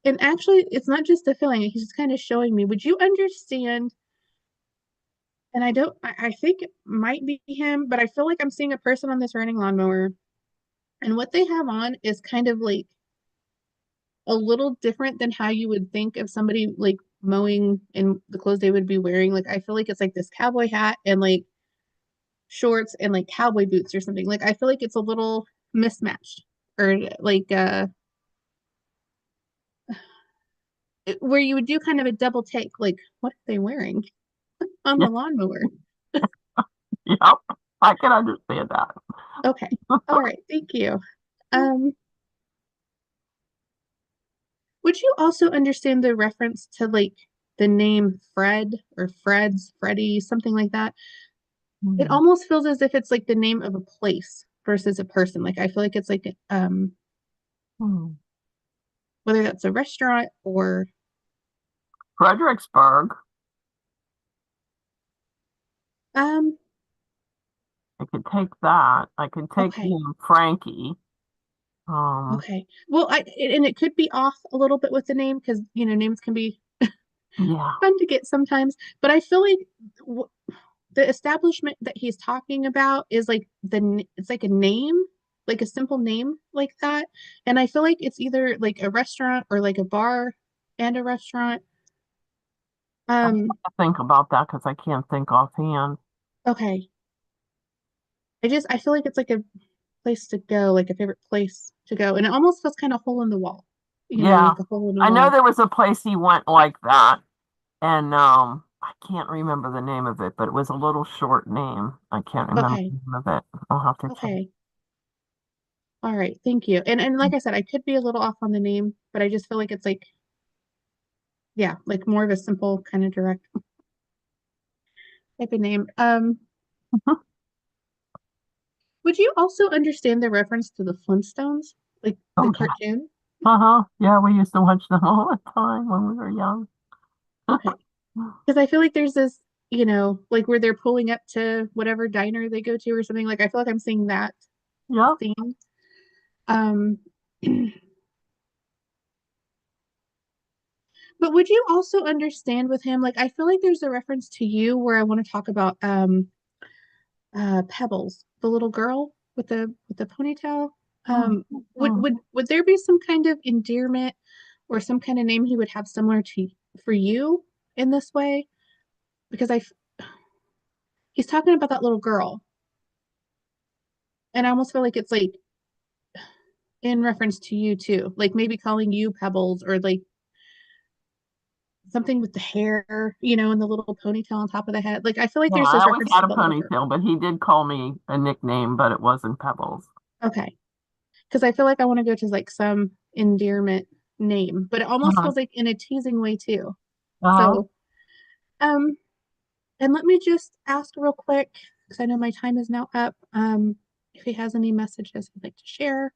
and actually it's not just the feeling, he's just kind of showing me. Would you understand? And I think it might be him, but I feel like I'm seeing a person on this riding lawnmower, and what they have on is kind of like a little different than how you would think of somebody like mowing in the clothes they would be wearing. Like I feel like it's like this cowboy hat and like shorts and like cowboy boots or something. Like I feel like it's a little mismatched, or like where you would do kind of a double take, like what are they wearing on Yeah. the lawnmower? Yep. I can understand that. Okay. All right. Thank you. Um, would you also understand the reference to like the name Fred or Freddie, something like that? It Mhm. almost feels as if it's like the name of a place versus a person. Like I feel like it's like Mhm. whether that's a restaurant or Fredericksburg. um I could take that. I could take okay. him Frankie. Um, Okay. Well, and it could be off a little bit with the name because names can be yeah. fun to get sometimes. But I feel like the establishment that he's talking about is like it's like a name, like a simple name like that. And I feel like it's either like a restaurant or like a bar and a restaurant. Think about that because I can't think offhand. Okay. I feel like it's like a place to go, like a favorite place to go. And it almost feels kind of hole in the wall. Yeah. Like a hole in the I know wall. there was a place he went like that, and I can't remember the name of it, but it was a little short name. I can't remember Okay. the name of it. I'll have to check. Okay. All right, thank you. And like I said, I could be a little off on the name, but I just feel like it's like, yeah, like more of a simple kind of direct type of name. Would you also understand the reference to the Flintstones, like the Oh, cartoon? yeah, we used to watch them all the time when we were young. Okay. Because I feel like there's this, like where they're pulling up to whatever diner they go to or something. Like I feel like I'm seeing that Yeah. theme. Um, but would you also understand with him? Like I feel like there's a reference to you where I want to talk about Pebbles, the little girl with the ponytail. Would there be some kind of endearment or some kind of name he would have similar to for you in this way? Because he's talking about that little girl, and I almost feel like it's like in reference to you too, like maybe calling you Pebbles or like something with the hair, and the little ponytail on top of the head. Like I feel like Yeah, there's I this always reference had to a the little girl. ponytail, but he did call me a nickname, but it wasn't Pebbles. Okay, because I feel like I want to go to like some endearment name, but it almost feels like in a teasing way too. So, um, and let me just ask real quick, because I know my time is now up, if he has any messages he'd like to share.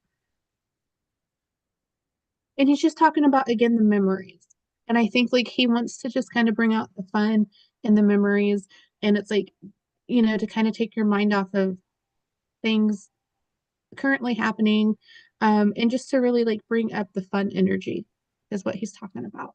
And he's just talking about, again, the memories. And I think like he wants to just kind of bring out the fun and the memories. And it's like, to kind of take your mind off of things currently happening, and just to really like bring up the fun energy is what he's talking about.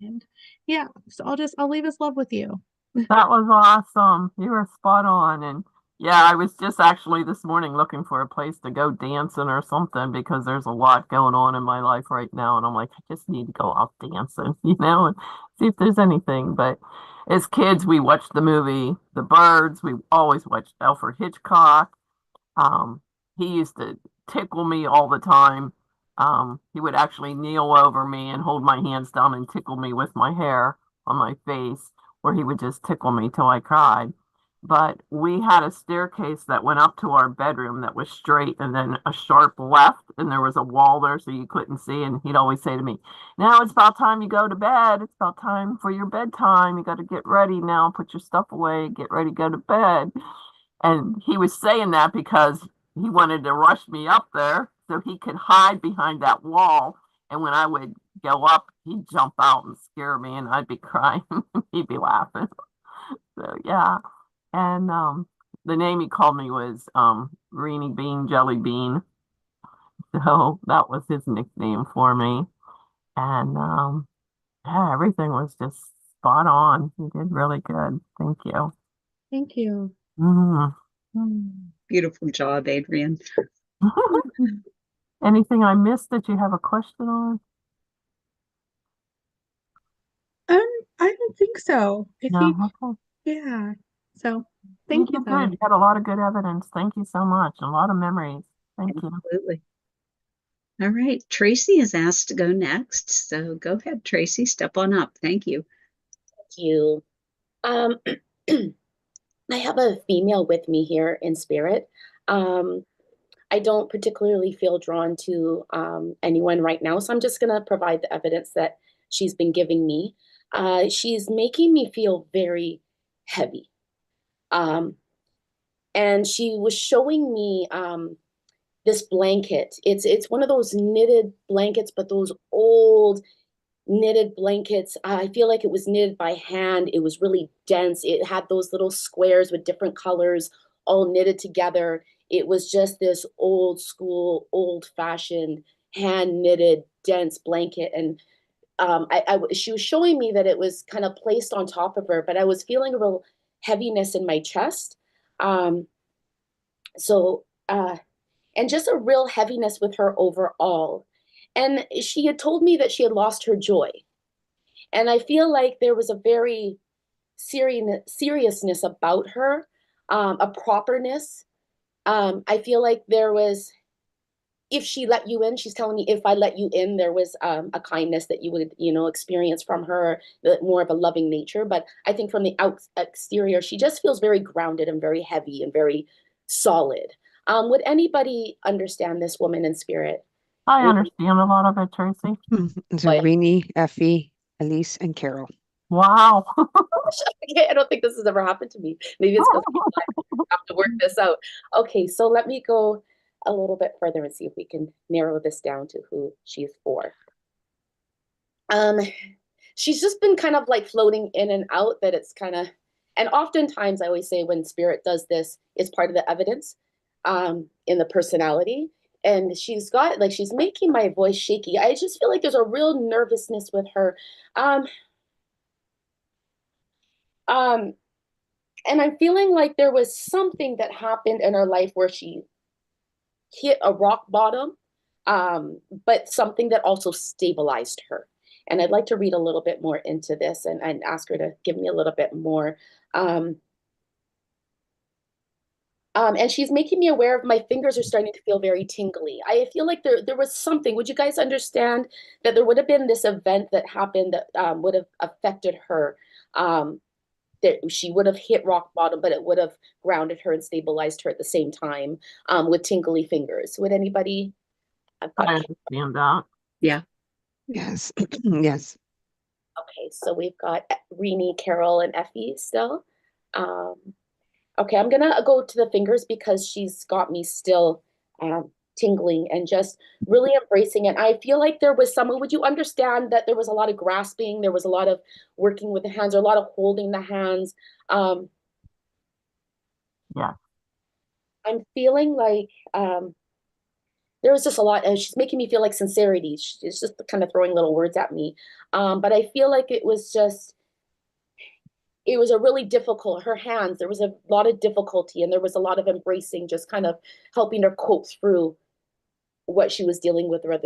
And yeah, so I'll leave his love with you. That was awesome. You were spot on. And yeah, I was just actually this morning looking for a place to go dancing or something because there's a lot going on in my life right now. And I'm like, I just need to go out dancing, and see if there's anything. But as kids, we watched the movie The Birds. We always watched Alfred Hitchcock. Um, he used to tickle me all the time. He would actually kneel over me and hold my hands down and tickle me with my hair on my face, or he would just tickle me till I cried. But we had a staircase that went up to our bedroom that was straight and then a sharp left, and there was a wall there so you couldn't see. And he'd always say to me, now it's about time you go to bed. It's about time for your bedtime. You got to get ready now, put your stuff away, get ready to go to bed. And he was saying that because he wanted to rush me up there so he could hide behind that wall. And when I would go up, he'd jump out and scare me, and I'd be crying. He'd be laughing. So yeah. And the name he called me was Rene Bean Jelly Bean. So that was his nickname for me. And yeah, everything was just spot on. He did really good. Thank you. Thank you. Beautiful job, Adrienne. Anything I missed that you have a question on? I don't think so. No, okay. Yeah. So thank you did though. good. You had a lot of good evidence. Thank you so much. A lot of memories. Thank you. Absolutely. All right. Tracy is asked to go next. So go ahead, Tracy. Step on up. Thank you. Thank you. I have a female with me here in spirit. I don't particularly feel drawn to anyone right now, so I'm just going to provide the evidence that she's been giving me. She's making me feel very heavy. And she was showing me this blanket. It's one of those knitted blankets, but those old knitted blankets. I feel like it was knitted by hand. It was really dense. It had those little squares with different colors all knitted together. It was just this old school, old fashioned, hand knitted, dense blanket. And she was showing me that it was kind of placed on top of her, but I was feeling a real heaviness in my chest. So, and just a real heaviness with her overall. And she had told me that she had lost her joy. And I feel like there was a very seriousness about her, a properness. I feel like there was, if she let you in, she's telling me if I let you in, there was a kindness that you would, experience from her, more of a loving nature. But I think from the exterior, she just feels very grounded and very heavy and very solid. Would anybody understand this woman in spirit? I understand a lot of it, Tracy. So Rene, Effie, Elise, and Carol. Wow. Okay, I don't think this has ever happened to me. Maybe it's because I have to work this out. Okay, so let me go a little bit further and see if we can narrow this down to who she's for. She's just been kind of like floating in and out, that it's kind of, and oftentimes I always say when spirit does this, it's part of the evidence in the personality. And she's got, like, she's making my voice shaky. I just feel like there's a real nervousness with her. And I'm feeling like there was something that happened in her life where she hit a rock bottom, but something that also stabilized her. And I'd like to read a little bit more into this and ask her to give me a little bit more. And she's making me aware of my fingers are starting to feel very tingly. I feel like there was something. Would you guys understand that there would have been this event that happened that would have affected her? That she would have hit rock bottom, but it would have grounded her and stabilized her at the same time with tingly fingers. Would anybody? I understand that. Yeah. Yes. Yes. Okay, so we've got Rene, Carol, and Effie still. Okay, I'm gonna go to the fingers because she's got me still tingling and just really embracing it. I feel like there was someone, would you understand that there was a lot of grasping, there was a lot of working with the hands, or a lot of holding the hands. Yeah. I'm feeling like there was just a lot, and she's making me feel like sincerity. She's just kind of throwing little words at me. But I feel like it was a really difficult, her hands, there was a lot of difficulty and there was a lot of embracing, just kind of helping her cope through what she was dealing with her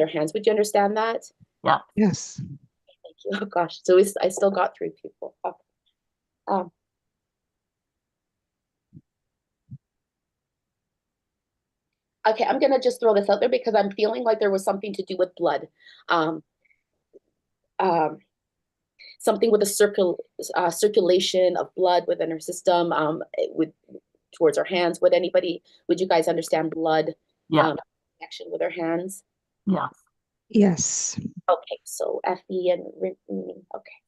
hands. Would you understand that? Yeah. Yes. Thank you. Oh gosh, so I still got 3 people. Okay, I'm gonna just throw this out there because I'm feeling like there was something to do with blood. Something with a circulation of blood within her system, towards her hands. Would you guys understand blood? Yeah. Connection with her hands? Yes. Yes. Okay, so Effie and Rene, okay.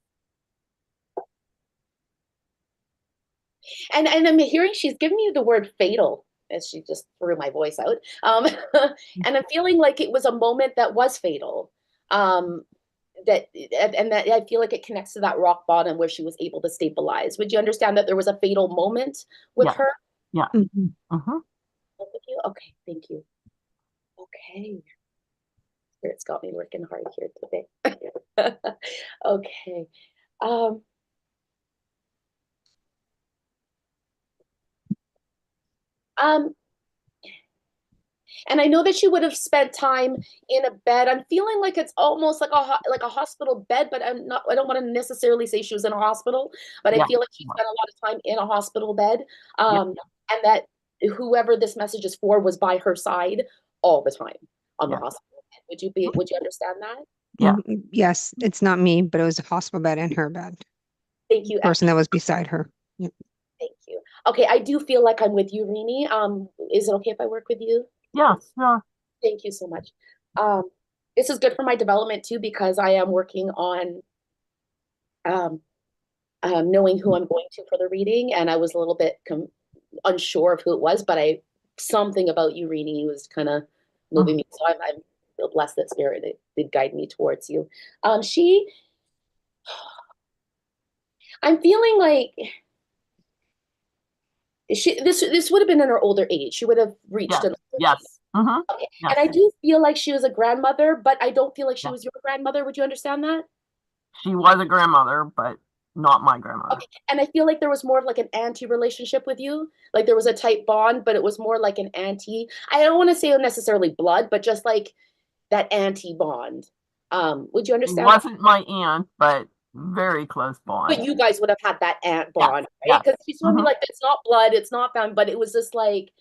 And I'm hearing she's giving me the word fatal, as she just threw my voice out. And I'm feeling like it was a moment that was fatal. That I feel like it connects to that rock bottom where she was able to stabilize. Would you understand that there was a fatal moment with her? Yeah. Mhm. Both of you? Okay, thank you. Okay. Spirit's got me working hard here today. Okay. And I know that she would have spent time in a bed. I'm feeling like it's almost like a hospital bed, but I don't want to necessarily say she was in a hospital, but I feel like she spent a lot of time in a hospital bed. And that whoever this message is for was by her side all the time on the hospital bed. Would you understand that? Yeah. Yes, it's not me, but it was a hospital bed and her bed. Thank you. The person that was beside her. Yeah. Thank you. Okay, I do feel like I'm with you, Rene. Is it okay if I work with you? Yes. Yeah. Thank you so much. This is good for my development too, because I am working on knowing who I'm going to for the reading, and I was a little bit unsure of who it was, but something about you, Rene, was kind of moving me. So I feel blessed that Spirit did guide me towards you. I'm feeling like this would have been in her older age. She would have reached an older age. Okay. Yes. And I do feel like she was a grandmother, but I don't feel like she was your grandmother. Would you understand that? She was a grandmother, but not my grandmother. Okay. And I feel like there was more of like an auntie relationship with you. Like there was a tight bond, but it was more like an auntie. I don't want to say necessarily blood, but just like that auntie bond. Would you She understand that? wasn't my aunt, but very close But bond. you guys would have had that aunt Yes, bond, right? yes. Because she told me Mhm. like it's not blood, it's not family, but it was just like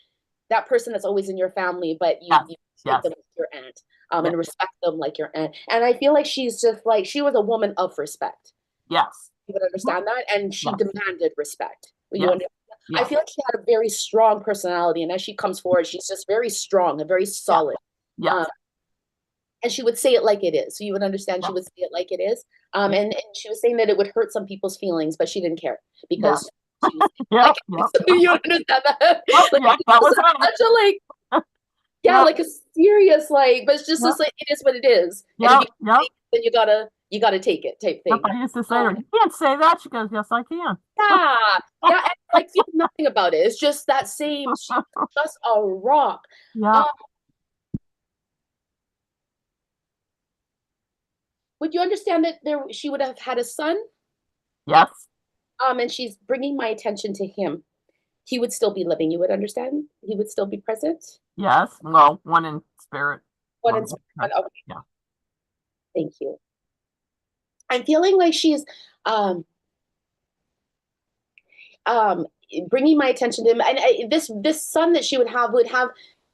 that person that's always in your family, but Yes, you treat yes, them as your aunt, yes, and respect them like your aunt. And I feel like she's just like she was a woman of respect. yes, You would understand that, and she yes, demanded respect. Will you yes, understand? I yes, feel like she had a very strong personality, and as she comes forward, she's just very strong and very yes, solid. yes, Um, and she would say it like it is. So you would understand she yes, would say it like it is. yes, And she was saying that it would hurt some people's feelings, but she didn't care yes, because she was yep, like, yep. so you understand that? Oh, Like yes, that was her. such a like, yeah, Yep, like a serious like, but it's just yep, this like it is what it is. And if yep, you yep, can't take it, then you gotta take it type yep. thing. I used to say to her, "You can't say that." She goes, "Yes, I can." Yeah, yeah, and like feel nothing about it. It's just that same, she's just a rock. Yeah, Um, would you understand that she would have had a son? yes, And she's bringing my attention to him. He would still be living. You would understand. He would still be present. yes. Well, one in spirit, What one. in okay, Yeah. thank you. I'm feeling like she's um um bringing my attention to him, and this son that she would have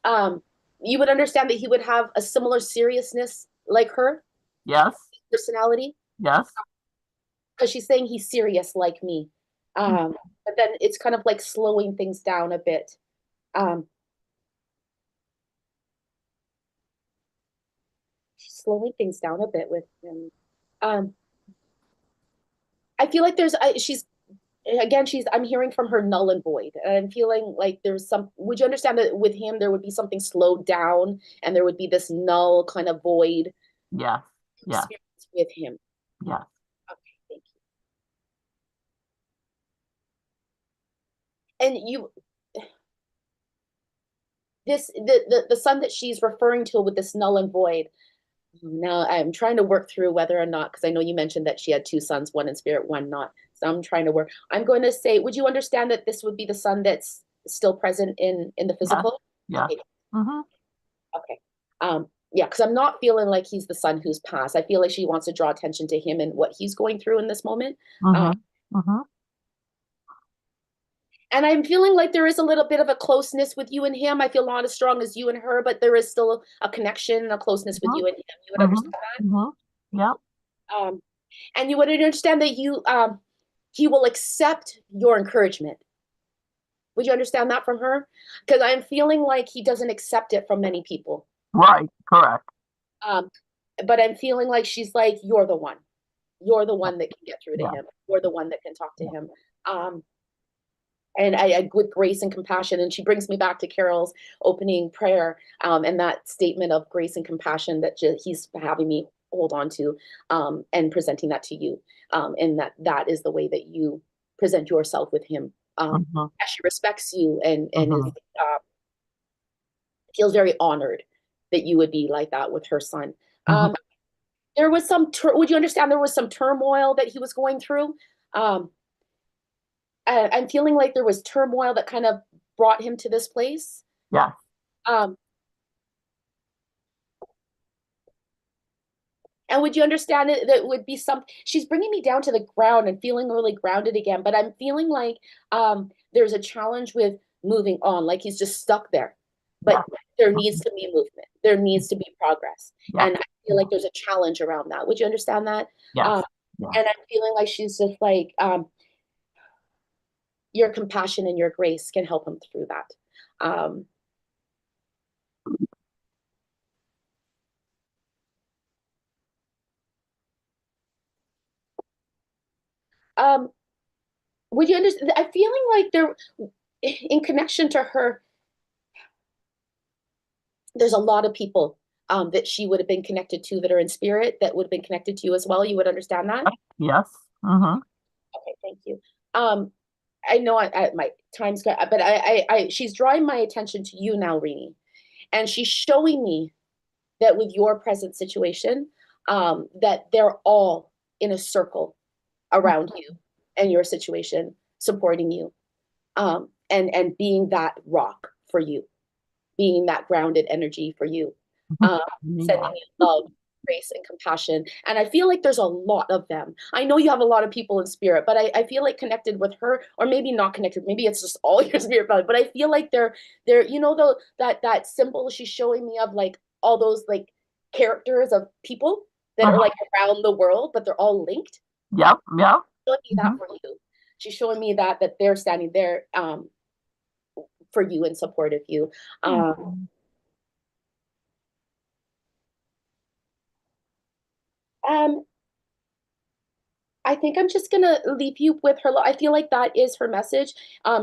um you would understand that he would have a similar seriousness like her Yes, personality. yes. Because she's saying he's serious like me. But then it's kind of like slowing things down a bit. Um, she's slowing things down a bit with him. Um, I feel like she's again, I'm hearing from her null and void. And I'm feeling like there's would you understand that with him, there would be something slowed down and there would be this null kind of void Yes, yes, experience with him. yes. Okay, thank you. And the son that she's referring to with this null and void. Now I'm trying to work through whether or not, because I know you mentioned that she had two sons, one in spirit, one not. So I'm trying to work. I'm going to say, would you understand that this would be the son that's still present in the Yes, physical? yes. Okay. Mm-hmm. Okay. Yeah, because I'm not feeling like he's the son who's passed. I feel like she wants to draw attention to him and what he's going through in this moment. Mm-hmm. Mm-hmm. And I'm feeling like there is a little bit of a closeness with you and him. I feel not as strong as you and her, but there is still a connection and a closeness with you and him. You would understand that? Mm-hmm. Yep. Um, and you would understand that he will accept your encouragement. Would you understand that from her? Because I'm feeling like he doesn't accept it from many people. Right. Correct. Um, but I'm feeling like she's like, you're the one. You're the one that can get through to Yeah. him. You're the one that can talk to him. And I with grace and compassion. And she brings me back to Carol's opening prayer, and that statement of grace and compassion that he's having me hold on to, and presenting that to you, and that is the way that you present yourself with him, Mm-hmm. as she respects you and Mm-hmm. is, feels very honored that you would be like that with her son. Mm-hmm. There was would you understand there was some turmoil that he was going through? Um, I'm feeling like there was turmoil that kind of brought him to this place. Yes. Um, and would you understand it? That would be she's bringing me down to the ground and feeling really grounded again. But I'm feeling like there's a challenge with moving on, like he's just stuck there. But Yeah. there needs to be movement. There needs to be progress. Yeah. And I feel like there's a challenge around that. Would you understand that? Yes. Yeah. And I'm feeling like she's just like, your compassion and your grace can help him through that. Would you understand? I'm feeling like there, in connection to her, there's a lot of people that she would have been connected to that are in spirit that would have been connected to you as well. You would understand that? Yes. Mm-hmm. Okay, thank you. I know my time's got, but she's drawing my attention to you now, Rene, and she's showing me that with your present situation, that they're all in a circle around you. and your situation, supporting you, and being that rock for you, being that grounded energy for you, sending you love, grace, and compassion. And I feel like there's a lot of them. I know you have a lot of people in spirit, but I feel like connected with her, or maybe not connected. Maybe it's just all your spirit family. But I feel like they're you know, that symbol she's showing me of like all those like characters of people that are like around the world, but they're all linked. Yep. Showing me that for you. She's showing me that they're standing there for you in support of you. I think I'm just gonna leave you with her. I feel like that is her message,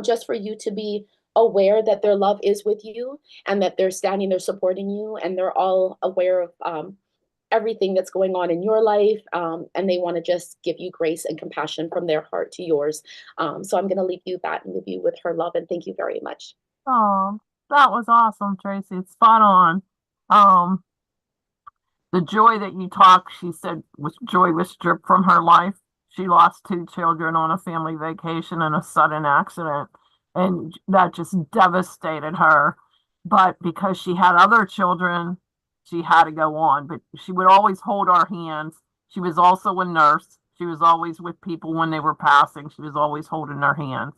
just for you to be aware that their love is with you and that they're standing there supporting you, and they're all aware of everything that's going on in your life, and they want to just give you grace and compassion from their heart to yours. So I'm gonna leave you that and leave you with her love, and thank you very much. Oh, that was awesome, Tracy. It's spot on. The joy that you talk, she said, was joy was stripped from her life. She lost 2 children on a family vacation in a sudden accident, and that just devastated her. But because she had other children, she had to go on. But she would always hold our hands. She was also a nurse. She was always with people when they were passing. She was always holding their hands.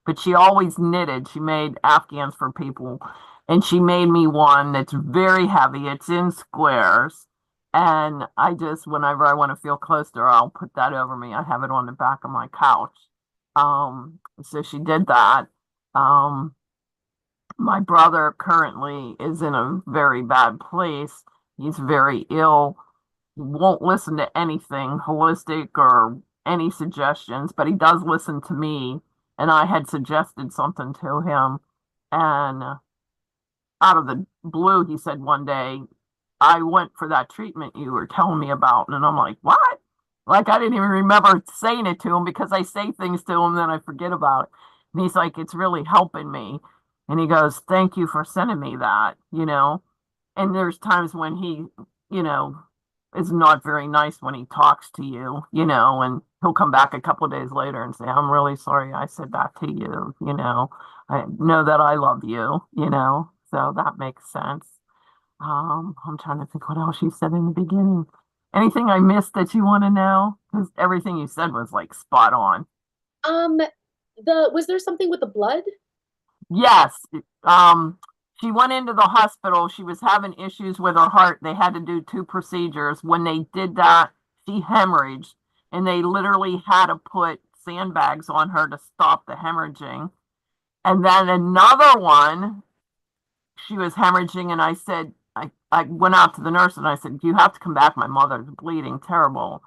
But she always knitted. She made Afghans for people. And she made me one that's very heavy. It's in squares. And I just, whenever I want to feel close to her, I'll put that over me. I have it on the back of my couch. So she did that. My brother currently is in a very bad place. He's very ill. He won't listen to anything holistic or any suggestions, but he does listen to me. And I had suggested something to him. And out of the blue, he said one day, I went for that treatment you were telling me about. And I'm like, what? Like, I didn't even remember saying it to him, because I say things to him, then I forget about it. And he's like, it's really helping me. And he goes, thank you for sending me that, you know? And there's times when he, you know, is not very nice when he talks to you, you know, and he'll come back a couple of days later and say, I'm really sorry I said that to you, you know? I know that I love you, you know? So that makes sense. I'm trying to think what else you said in the beginning. Anything I missed that you want to know? Because everything you said was like spot on. Was there something with the blood? Yes. She went into the hospital. She was having issues with her heart. They had to do 2 procedures. When they did that, she hemorrhaged, and they literally had to put sandbags on her to stop the hemorrhaging. And then another one, she was hemorrhaging, and I said, I went out to the nurse and I said, you have to come back. My mother's bleeding terrible.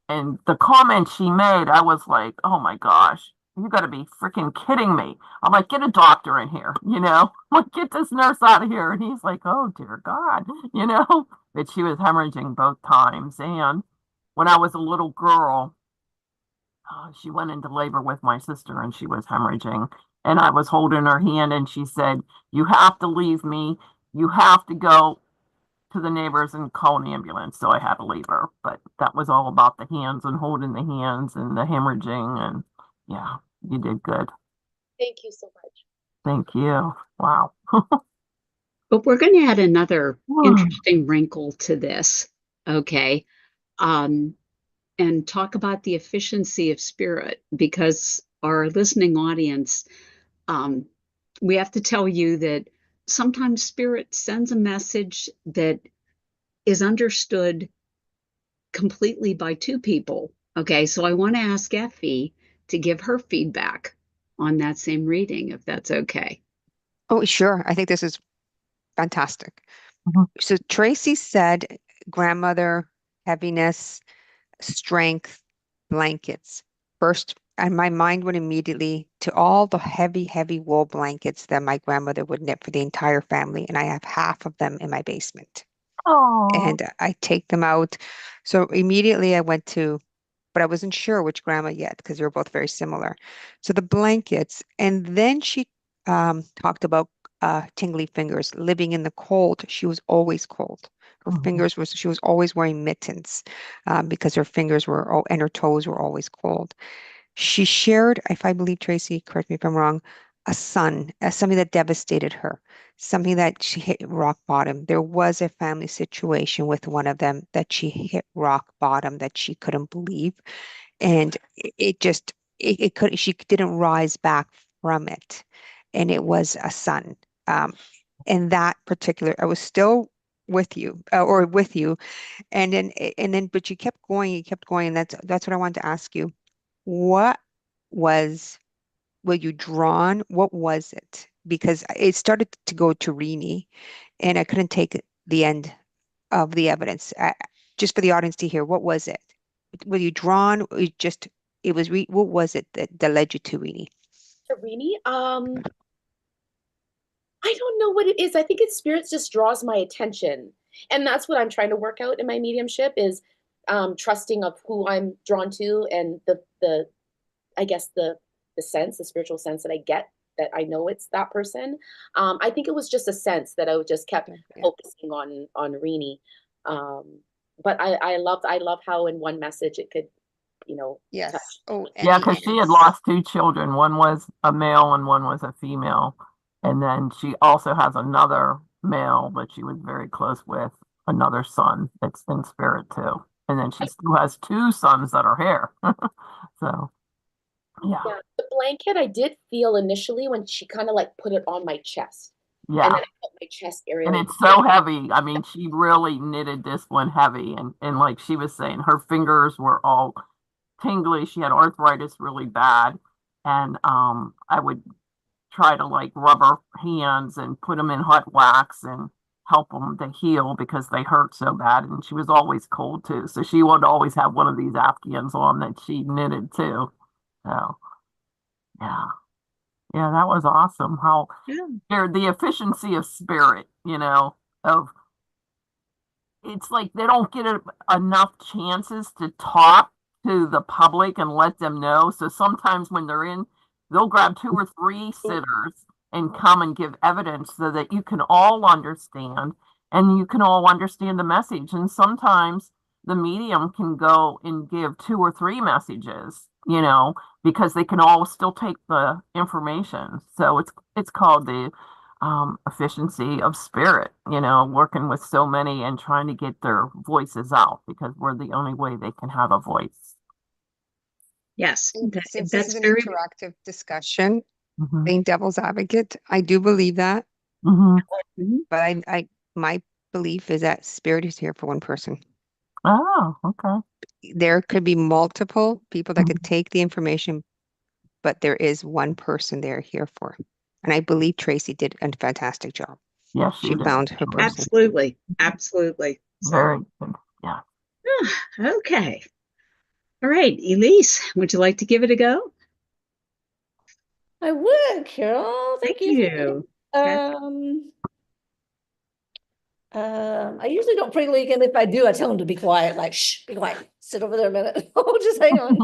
And the comment she made, I was like, oh my gosh, you got to be freaking kidding me. I'm like, get a doctor in here, you know, like, get this nurse out of here. And he's like, oh dear God, you know, but she was hemorrhaging both times. And when I was a little girl, she went into labor with my sister and she was hemorrhaging. And I was holding her hand and she said, you have to leave me. You have to go to the neighbors and call an ambulance. So I had to leave her. But that was all about the hands and holding the hands and the hemorrhaging. And yeah, you did good. Thank you so much. Thank you. Wow. But we're going to add another interesting wrinkle to this, okay? And talk about the efficiency of spirit, because our listening audience, we have to tell you that sometimes spirit sends a message that is understood completely by 2 people. Okay, so I want to ask Effie to give her feedback on that same reading, if that's okay. Oh, sure. I think this is fantastic. So Tracy said grandmother, heaviness, strength, blankets. First, and my mind went immediately to all the heavy, heavy wool blankets that my grandmother would knit for the entire family. And I have half of them in my basement. Oh. And I take them out. So immediately I went to, but I wasn't sure which grandma yet because they were both very similar. So the blankets, and then she talked about tingly fingers, living in the cold. She was always cold. Her fingers was, she was always wearing mittens because her fingers were, and her toes were always cold. She shared, if I believe Tracy, correct me if I'm wrong, a son, something that devastated her, something that she hit rock bottom. There was a family situation with one of them that she hit rock bottom that she couldn't believe. And it just, it could, she didn't rise back from it. And it was a son. Um, and that particular, I was still with you, or with you. But you kept going. And that's what I wanted to ask you. What was, were you drawn? What was it? Because it started to go to Rene, and I couldn't take the end of the evidence. Just for the audience to hear, what was it? Were you drawn? Or you just, it was, what was it that led you to Rene? Rene, I don't know what it is. I think it's spirits just draws my attention. And that's what I'm trying to work out in my mediumship is trusting of who I'm drawn to and the I guess the spiritual sense that I get that I know it's that person. I think it was just a sense that I just kept focusing on Rene. But I love how in one message it could, Yes. touch. Oh, Yeah, because she had lost two children. One was a male and one was a female. And then she also has another male that she was very close with, another son that's in spirit too. And then she still has two sons that are here. So, yeah. The blanket I did feel initially when she kind of like put it on my chest. Yeah. And then I felt my chest area. And it's so heavy. I mean, she really knitted this one heavy. And like she was saying, her fingers were all tingly. She had arthritis really bad. And I would try to like rub her hands and put them in hot wax and help them to heal because they hurt so bad. And she was always cold too. So she would always have one of these Afghans on that she knitted too. So, yeah. Yeah, that was awesome. How the efficiency of spirit, of it's like they don't get enough chances to talk to the public and let them know. So sometimes when they're in, they'll grab 2 or 3 sitters and come and give evidence so that you can all understand and you can all understand the message. And sometimes the medium can go and give 2 or 3 messages, because they can all still take the information. So it's called the efficiency of spirit, working with so many and trying to get their voices out because we're the only way they can have a voice. Yes, since this is an interactive discussion, being devil's advocate, I do believe that. But my belief is that spirit is here for one person. Oh, okay. There could be multiple people that could take the information, but there is one person they're here for. And I believe Tracy did a fantastic job. Yes, she found her person. Absolutely. Absolutely. Very good. Yeah. Okay. All right, Elise, would you like to give it a go? I would, Carol. Thank you. I usually don't pre-leak, and if I do, I tell them to be quiet, like, shh, be quiet, sit over there a minute. Oh, just hang on.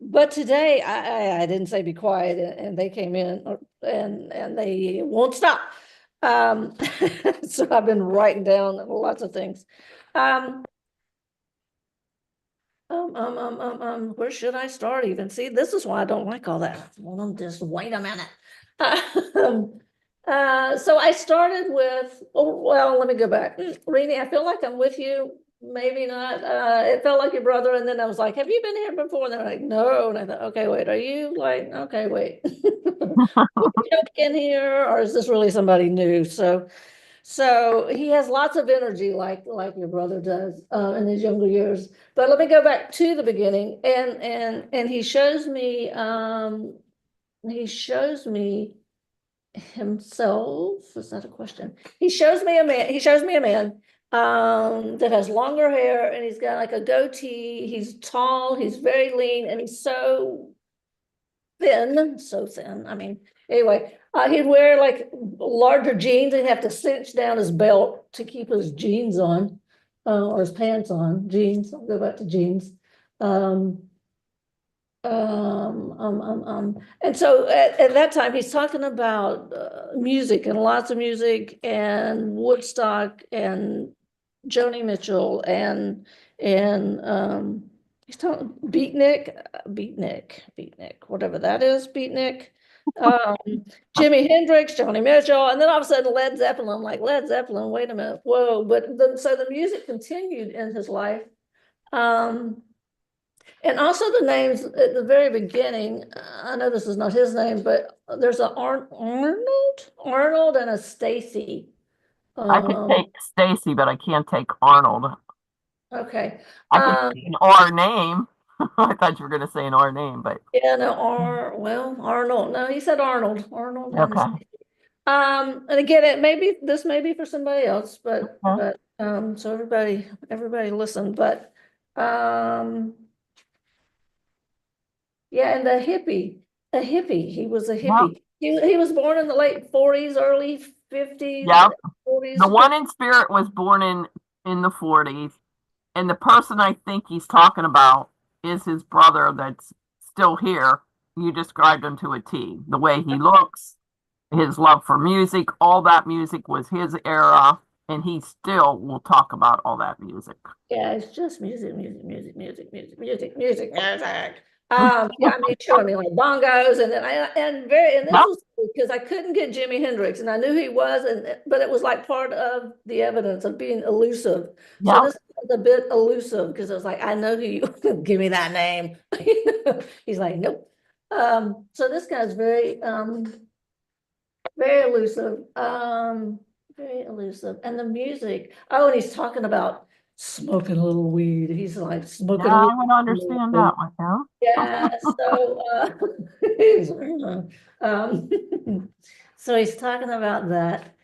But today I didn't say be quiet, and they came in and they won't stop. So I've been writing down lots of things. Where should I start even? See, this is why I don't like all that. Well, just wait a minute. So I started with, let me go back. Rene, I feel like I'm with you. Maybe not. It felt like your brother. And then I was like, have you been here before? And they're like, no. And I thought, okay, wait, are you like, okay, wait. in here, or is this really somebody new? So he has lots of energy like your brother does in his younger years. But let me go back to the beginning, and he shows me himself. Is that a question? He shows me a man that has longer hair, and he's got like a goatee. He's tall, he's very lean, and he's so thin. I mean, anyway, he'd wear like larger jeans. He'd have to cinch down his belt to keep his jeans on, or his pants on. Jeans. I'll go back to jeans. And so at that time, he's talking about music and lots of music and Woodstock and Joni Mitchell and he's talking beatnik, whatever that is, beatnik. Jimi Hendrix, Joni Mitchell, and then all of a sudden Led Zeppelin. I'm like, Led Zeppelin, wait a minute, whoa! But so the music continued in his life, and also the names at the very beginning. I know this is not his name, but there's an Arnold, and a Stacy. I can take Stacy, but I can't take Arnold. Okay. I can say an R name. I thought you were going to say an R name, but Yeah, no, Arnold. No, he said Arnold. Arnold. okay. And again, this may be for somebody else, but Okay. so everybody listen. But yeah, and a hippie. He was a hippie. He was born in the late 40s, early 50s, Yep. 40s. The one in spirit was born in the 40s, and the person I think he's talking about is his brother that's still here. You described him to a T. The way he looks, his love for music, all that music was his era, and he still will talk about all that music. Yeah, it's just music. Yeah, I mean, showing me like bongos, and then this was because I couldn't get Jimi Hendrix, and I knew he was, but it was like part of the evidence of being elusive. So this was a bit elusive because I was like, I know who you give me that name. He's like, nope. So this guy's very elusive, very elusive, and the music. Oh, and he's talking about smoking a little weed. He's like smoking. Yeah, I would understand that one. Yeah. So, so he's talking about that.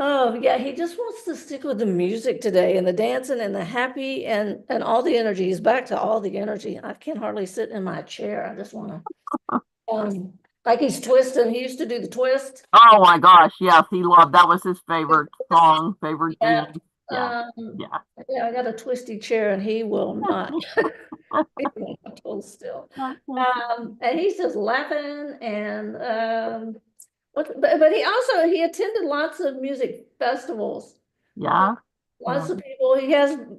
Oh yeah, he just wants to stick with the music today and the dancing and the happy and all the energy. He's back to all the energy. I can hardly sit in my chair. I just want to. Like he's twisting. He used to do the twist. Oh my gosh, yes, he loved that was his favorite song, favorite dance. Yeah. Yeah, I got a twisty chair and he will not. He will not hold still. And he's just laughing and but he attended lots of music festivals. Yeah. Lots of people.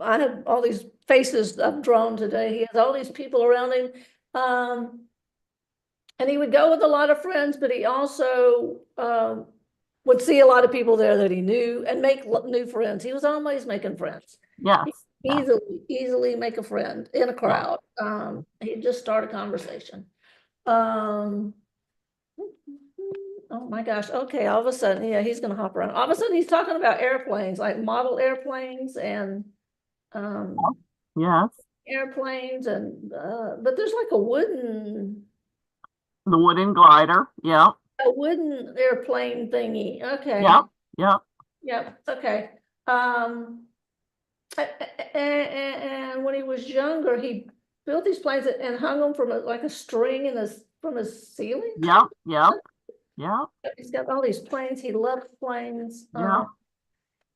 I have all these faces I've drawn today. He has all these people around him. And he would go with a lot of friends, but he also would see a lot of people there that he knew and make new friends. He was always making friends. Yes. Easily make a friend in a crowd. He'd just start a conversation. Oh my gosh. Okay. All of a sudden, yeah, he's going to hop around. All of a sudden, he's talking about airplanes, like model airplanes and airplanes and but there's like the wooden glider, a wooden airplane thingy. Okay. Yep. Okay. And when he was younger, he built these planes and hung them from like a string from his ceiling. Yeah. He's got all these planes. He loved planes.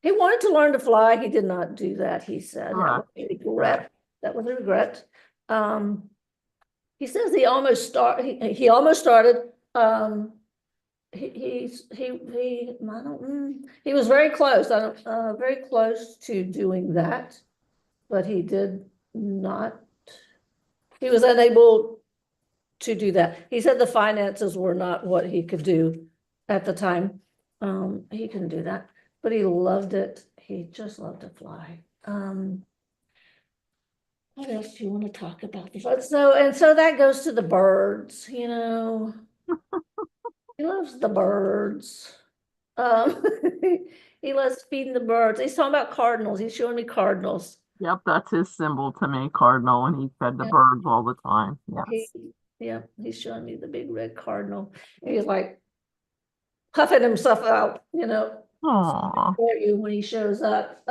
He wanted to learn to fly. He did not do that. He said that was a regret. He says he almost started. He was very close. Very close to doing that, but he did not. He was unable to do that. He said the finances were not what he could do at the time. He couldn't do that, but he loved it. He just loved to fly. What else do you want to talk about? So that goes to the birds, He loves the birds. He loves feeding the birds. He's talking about cardinals. He's showing me cardinals. Yep, that's his symbol to me, cardinal, and he fed the birds all the time. Yes. He's showing me the big red cardinal. He's like puffing himself out, Aww. for you when he shows up.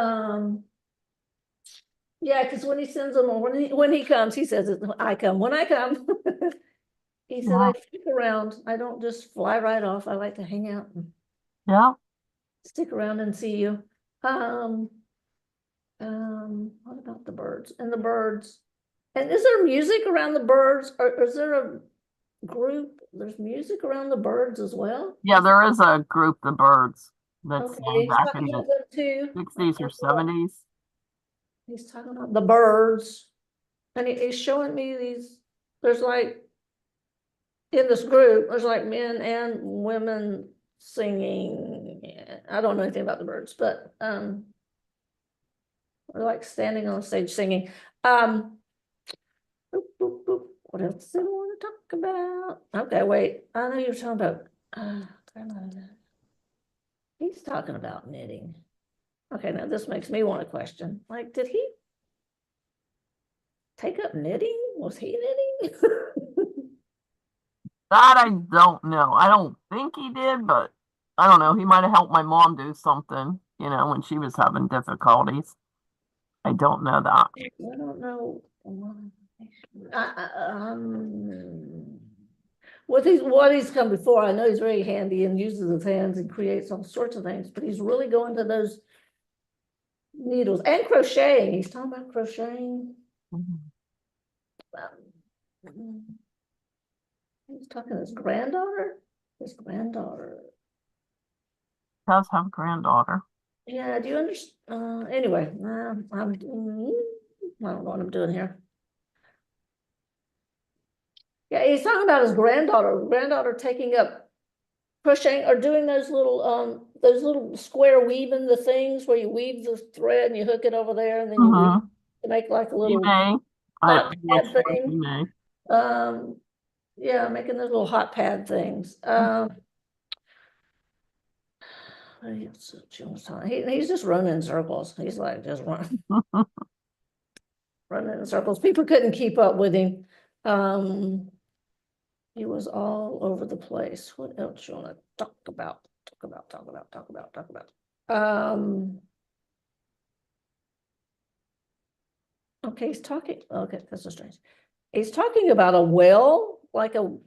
Yeah, because when he sends them, or when he comes, he says, "I come when I come." He said, "I stick around. I don't just fly right off. I like to hang out and stick around and see you." What about the birds? And the birds? And is there music around the birds, or is there a group? There's music around the birds as well. Yeah, there is a group, the birds, that's Okay, back in the 60s or 70s. he's talking about the birds, and he's showing me these, there's like, in this group, there's like men and women singing. I don't know anything about the birds, but we're like standing on stage singing. Boop, boop, boop. What else do I want to talk about? Okay, wait. I know you're talking about he's talking about knitting. Okay, now this makes me want to question. Like, did he take up knitting? Was he knitting? That I don't know. I don't think he did, but I don't know. He might have helped my mom do something, you know, when she was having difficulties. I don't know that. I don't know. What he's come before, I know he's very handy and uses his hands and creates all sorts of things, but he's really going to those needles and crocheting. He's talking about crocheting. He's talking to his granddaughter. His granddaughter. Does have a granddaughter. Yeah, do you understand? Anyway, I don't know what I'm doing here. Yeah, he's talking about his granddaughter taking up crocheting or doing those little square weaving the things where you weave the thread and you hook it over there and then you weave to make like a He little may. hot I'm not pad sure he thing. may. Yeah, making those little hot pad things. He's just running in circles. He's like just running in circles. People couldn't keep up with him. He was all over the place. What else you want to talk about? Talk about. Okay, he's talking. Okay, that's so strange. He's talking about a well, like on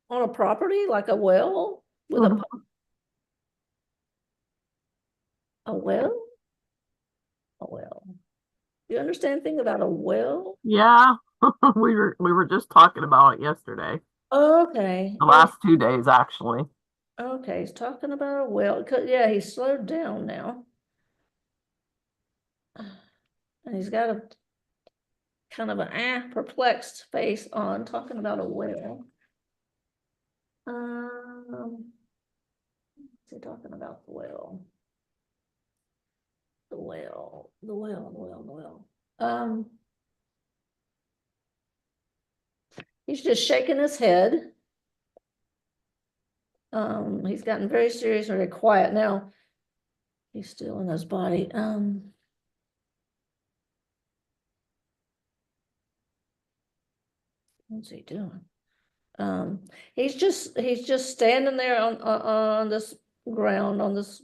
a property, like a well with a well. A well. You understand anything about a well? Yeah, we were just talking about it yesterday. Okay. The last 2 days, actually. Okay, he's talking about a well. Yeah, he's slowed down now. And he's got a kind of an perplexed face on, talking about a well. What's he talking about the well? The well. He's just shaking his head. He's gotten very serious and very quiet now. He's still in his body. What's he doing? He's just standing there on this ground, looking,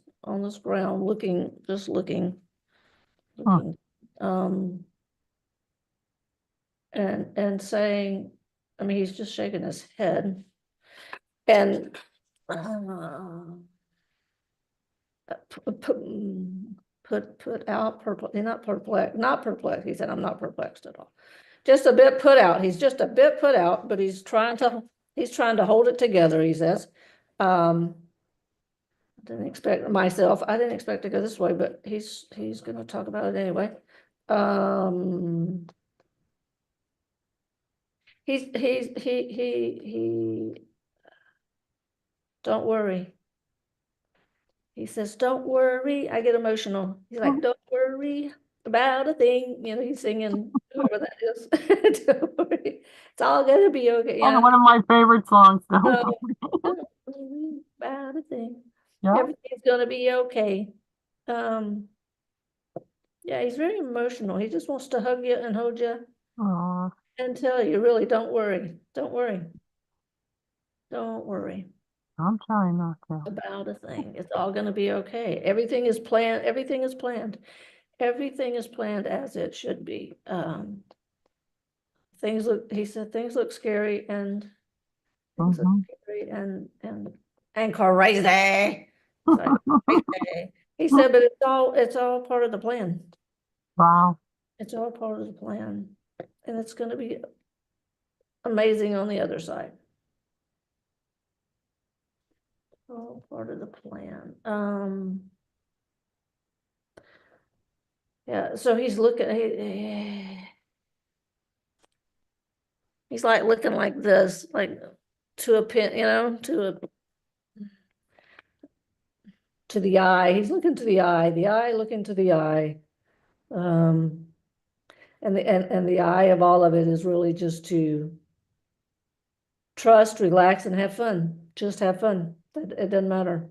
and saying, I mean, he's just shaking his head and put out not perplexed. He said, I'm not perplexed at all. Just a bit put out. He's just a bit put out, but he's trying to hold it together, he says. I didn't expect to go this way, but he's going to talk about it anyway. He don't worry. He says, don't worry. I get emotional. He's like, don't worry about a thing. You know, he's singing, whoever that is. Don't worry. It's all gonna be okay. Yeah. One of my favorite songs. Don't worry about a thing. Yeah. Everything's gonna be okay. Yeah, he's very emotional. He just wants to hug you and hold you and tell you, really, don't worry. Don't worry. Don't worry. I'm trying not to. About a thing. It's all going to be okay. Everything is planned. Everything is planned. Everything is planned as it should be. He said things look scary and things look scary and crazy. Like, crazy. He said, but it's all part of the plan. Wow. It's all part of the plan. And it's going to be amazing on the other side. All part of the plan. Yeah, so he's looking, he's like looking like this, like to a pin, you know, to the eye. He's looking to the eye looking to the eye. And the eye of all of it is really just to trust, relax, and have fun. Just have fun. It doesn't matter.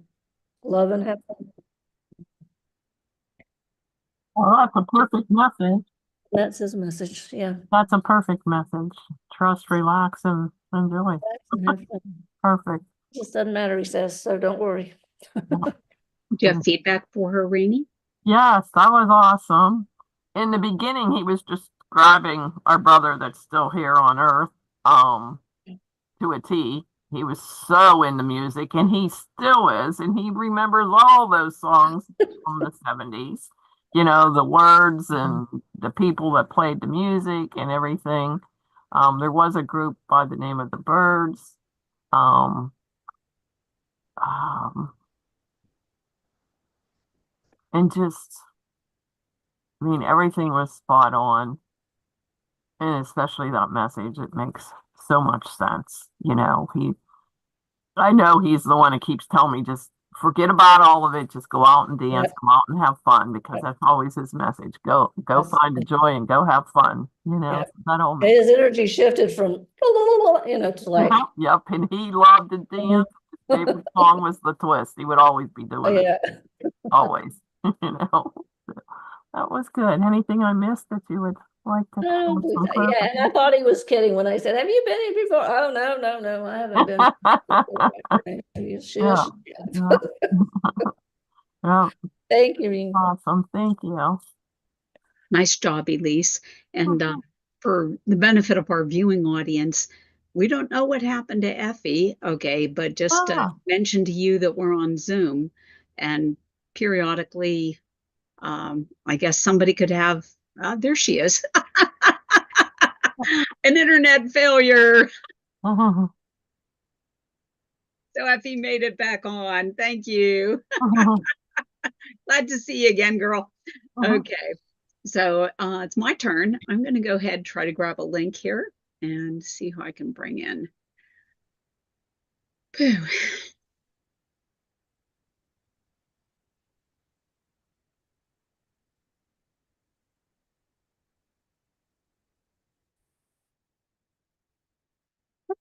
Love and have fun. Well, that's a perfect message. That's his message. Yeah. That's a perfect message. Trust, relax, and enjoy. Relax and have fun. Perfect. Just doesn't matter, he says, so don't worry. Do you have feedback for her, Rene? Yes, that was awesome. In the beginning, he was just describing our brother that's still here on Earth, to a T. He was so into music, and he still is, and he remembers all those songs from the 70s. You know, the words and the people that played the music and everything. There was a group by the name of the Birds. And just, I mean, everything was spot on. And especially that message, it makes so much sense. You know, I know he's the one who keeps telling me, just forget about all of it, just go out and dance, Yep. go out and have fun, because that's always his message. Go That's- find the joy and go have fun. You know, Yep. that whole His energy shifted from, you know, to like, Yep, and he loved to dance. His favorite song was The Twist. He would always be doing it, yeah. always. You know, that was good. Anything I missed that you would like to No, have some yeah, and I thought he was kidding when I said, "Have you been here before?" Oh, no, I haven't been clarification? before. You Yeah, shush. yeah, yeah. Thank you, Rene. Awesome. Thank you. Nice job, Elise. And for the benefit of our viewing audience, we don't know what happened to Effie, okay, but just mention to you that we're on Zoom, and periodically, I guess somebody could have, there she is, an internet failure. So Effie made it back on. Thank you. Glad to see you again, girl. Okay. So it's my turn. I'm going to go ahead and try to grab a link here and see who I can bring in. Phew.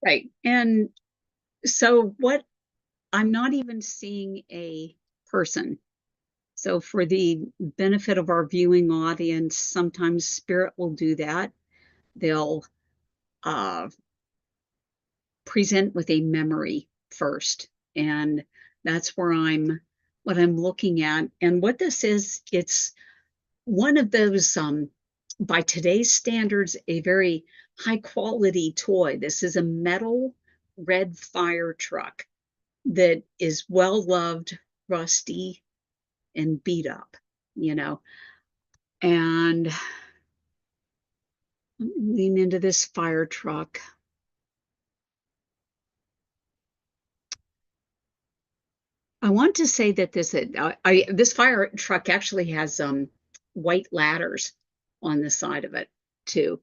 Right. And so what, I'm not even seeing a person. So for the benefit of our viewing audience, sometimes spirit will do that. They'll present with a memory first. And that's where what I'm looking at. And what this is, it's one of those, by today's standards, a very high quality toy. This is a metal red fire truck that is well loved, rusty, and beat up, you know. And lean into this fire truck. I want to say that this fire truck actually has white ladders on the side of it too.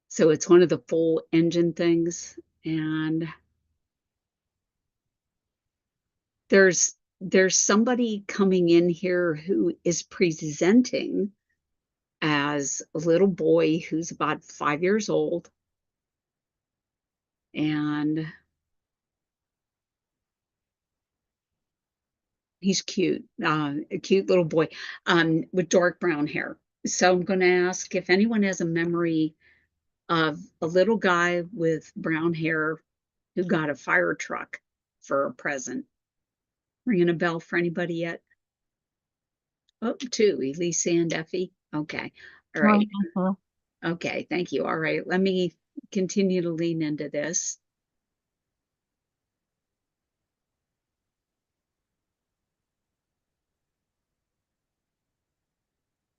So it's one of the full engine things, and there's somebody coming in here who is presenting as a little boy who's about 5 years old, and he's cute, a cute little boy with dark brown hair. So I'm going to ask if anyone has a memory of a little guy with brown hair who got a fire truck for a present. Ringing a bell for anybody yet? Oh, two, Elise and Effie. Okay. All right. Okay, thank you. All right, let me continue to lean into this.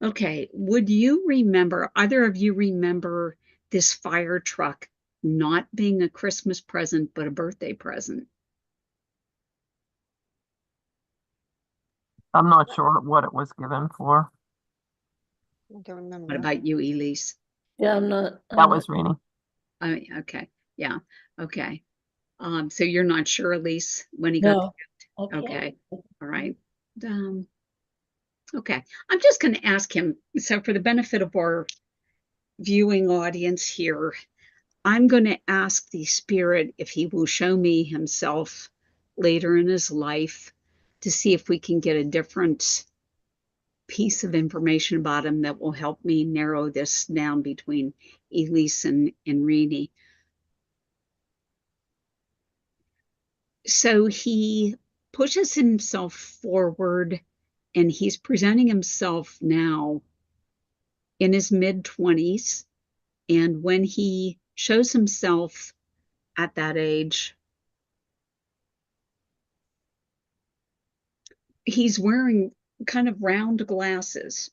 Okay, would you remember, either of you remember this fire truck not being a Christmas present, but a birthday present? I'm not sure what it was given for. I don't remember. What about you, Elise? Yeah, I'm not. That was Rene. Okay. Yeah. Okay. So you're not sure, Elise, when he got No. the gift? Okay. Okay. All right. Okay. I'm just going to ask him. So for the benefit of our viewing audience here, I'm going to ask the spirit if he will show me himself later in his life to see if we can get a different piece of information about him that will help me narrow this down between Elise and Rene. So he pushes himself forward and he's presenting himself now in his mid-20s. And when he shows himself at that age, he's wearing kind of round glasses,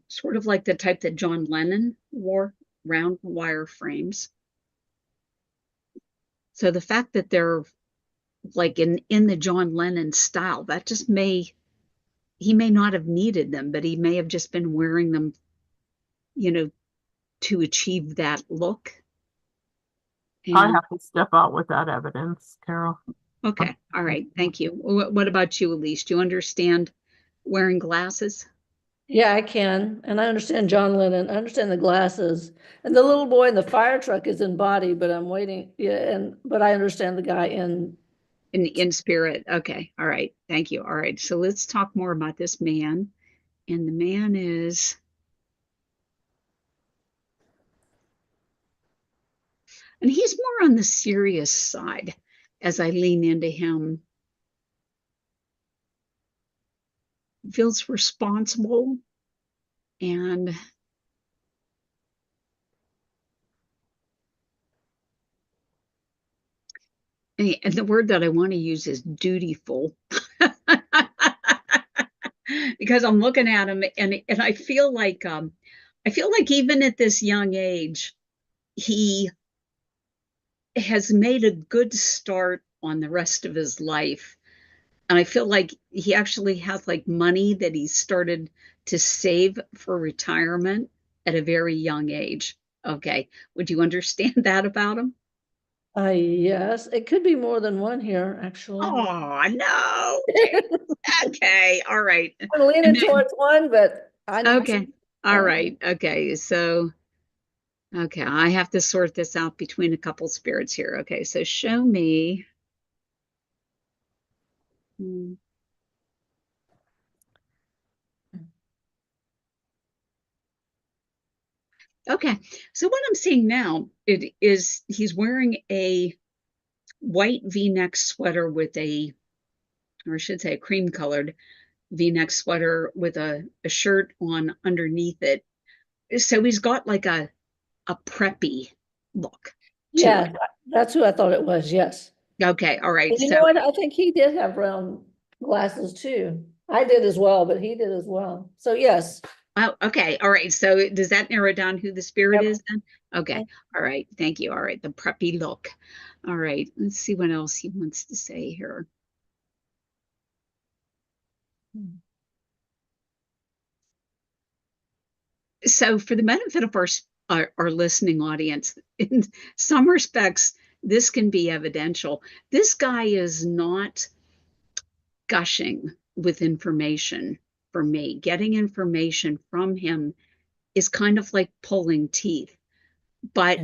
sort of like the type that John Lennon wore, round wire frames. So the fact that they're like in the John Lennon style, that just he may not have needed them, but he may have just been wearing them, to achieve that look. I And have to step out with that evidence, Carol. okay, all right, thank you. What about you, Elise? Do you understand wearing glasses? Yeah, I can. And I understand John Lennon. I understand the glasses. And the little boy in the fire truck is in body, but I'm waiting. Yeah, but I understand the guy in. In spirit. Okay, all right, thank you. All right, so let's talk more about this man. And the man is, and he's more on the serious side as I lean into him. Feels responsible and the word that I want to use is dutiful. Because I'm looking at him and I feel like even at this young age, he has made a good start on the rest of his life. And I feel like he actually has like money that he started to save for retirement at a very young age. Okay. Would you understand that about him? Yes, it could be more than one here, actually. Oh, no. Okay. All right. I'm leaning towards one, but I know. Okay. All right. Okay. So, okay. I have to sort this out between a couple spirits here. Okay. So show me. Okay. So what I'm seeing now it is he's wearing a white V-neck sweater with or I should say a cream colored V-neck sweater with a shirt on underneath it. So he's got like a preppy look. Yeah, that's who I thought it was. Yes. Okay. All right. And you So know what? I think he did have round glasses too. I did as well, but he did as well. So yes. oh, okay. All right. So does that narrow down who the spirit Yep. is then? Okay. All right. Thank you. All right. The preppy look. All right. Let's see what else he wants to say here. So for the benefit of our listening audience, in some respects, this can be evidential. This guy is not gushing with information for me. Getting information from him is kind of like pulling teeth, but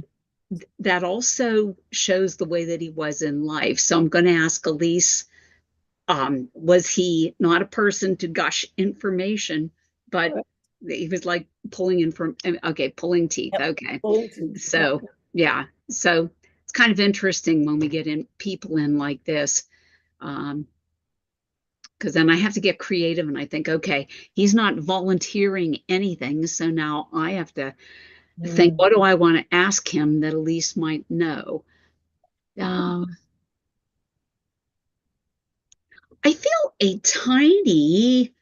that also shows the way that he was in life. So I'm going to ask Elise, was he not a person to gush information, but he was like pulling pulling teeth. Yep. Okay. Pulling teeth. So yeah. So it's kind of interesting when we get people in like this. Because then I have to get creative and I think, okay, he's not volunteering anything. So now I have to think, what do I want to ask him that Elise might know? I feel a tiny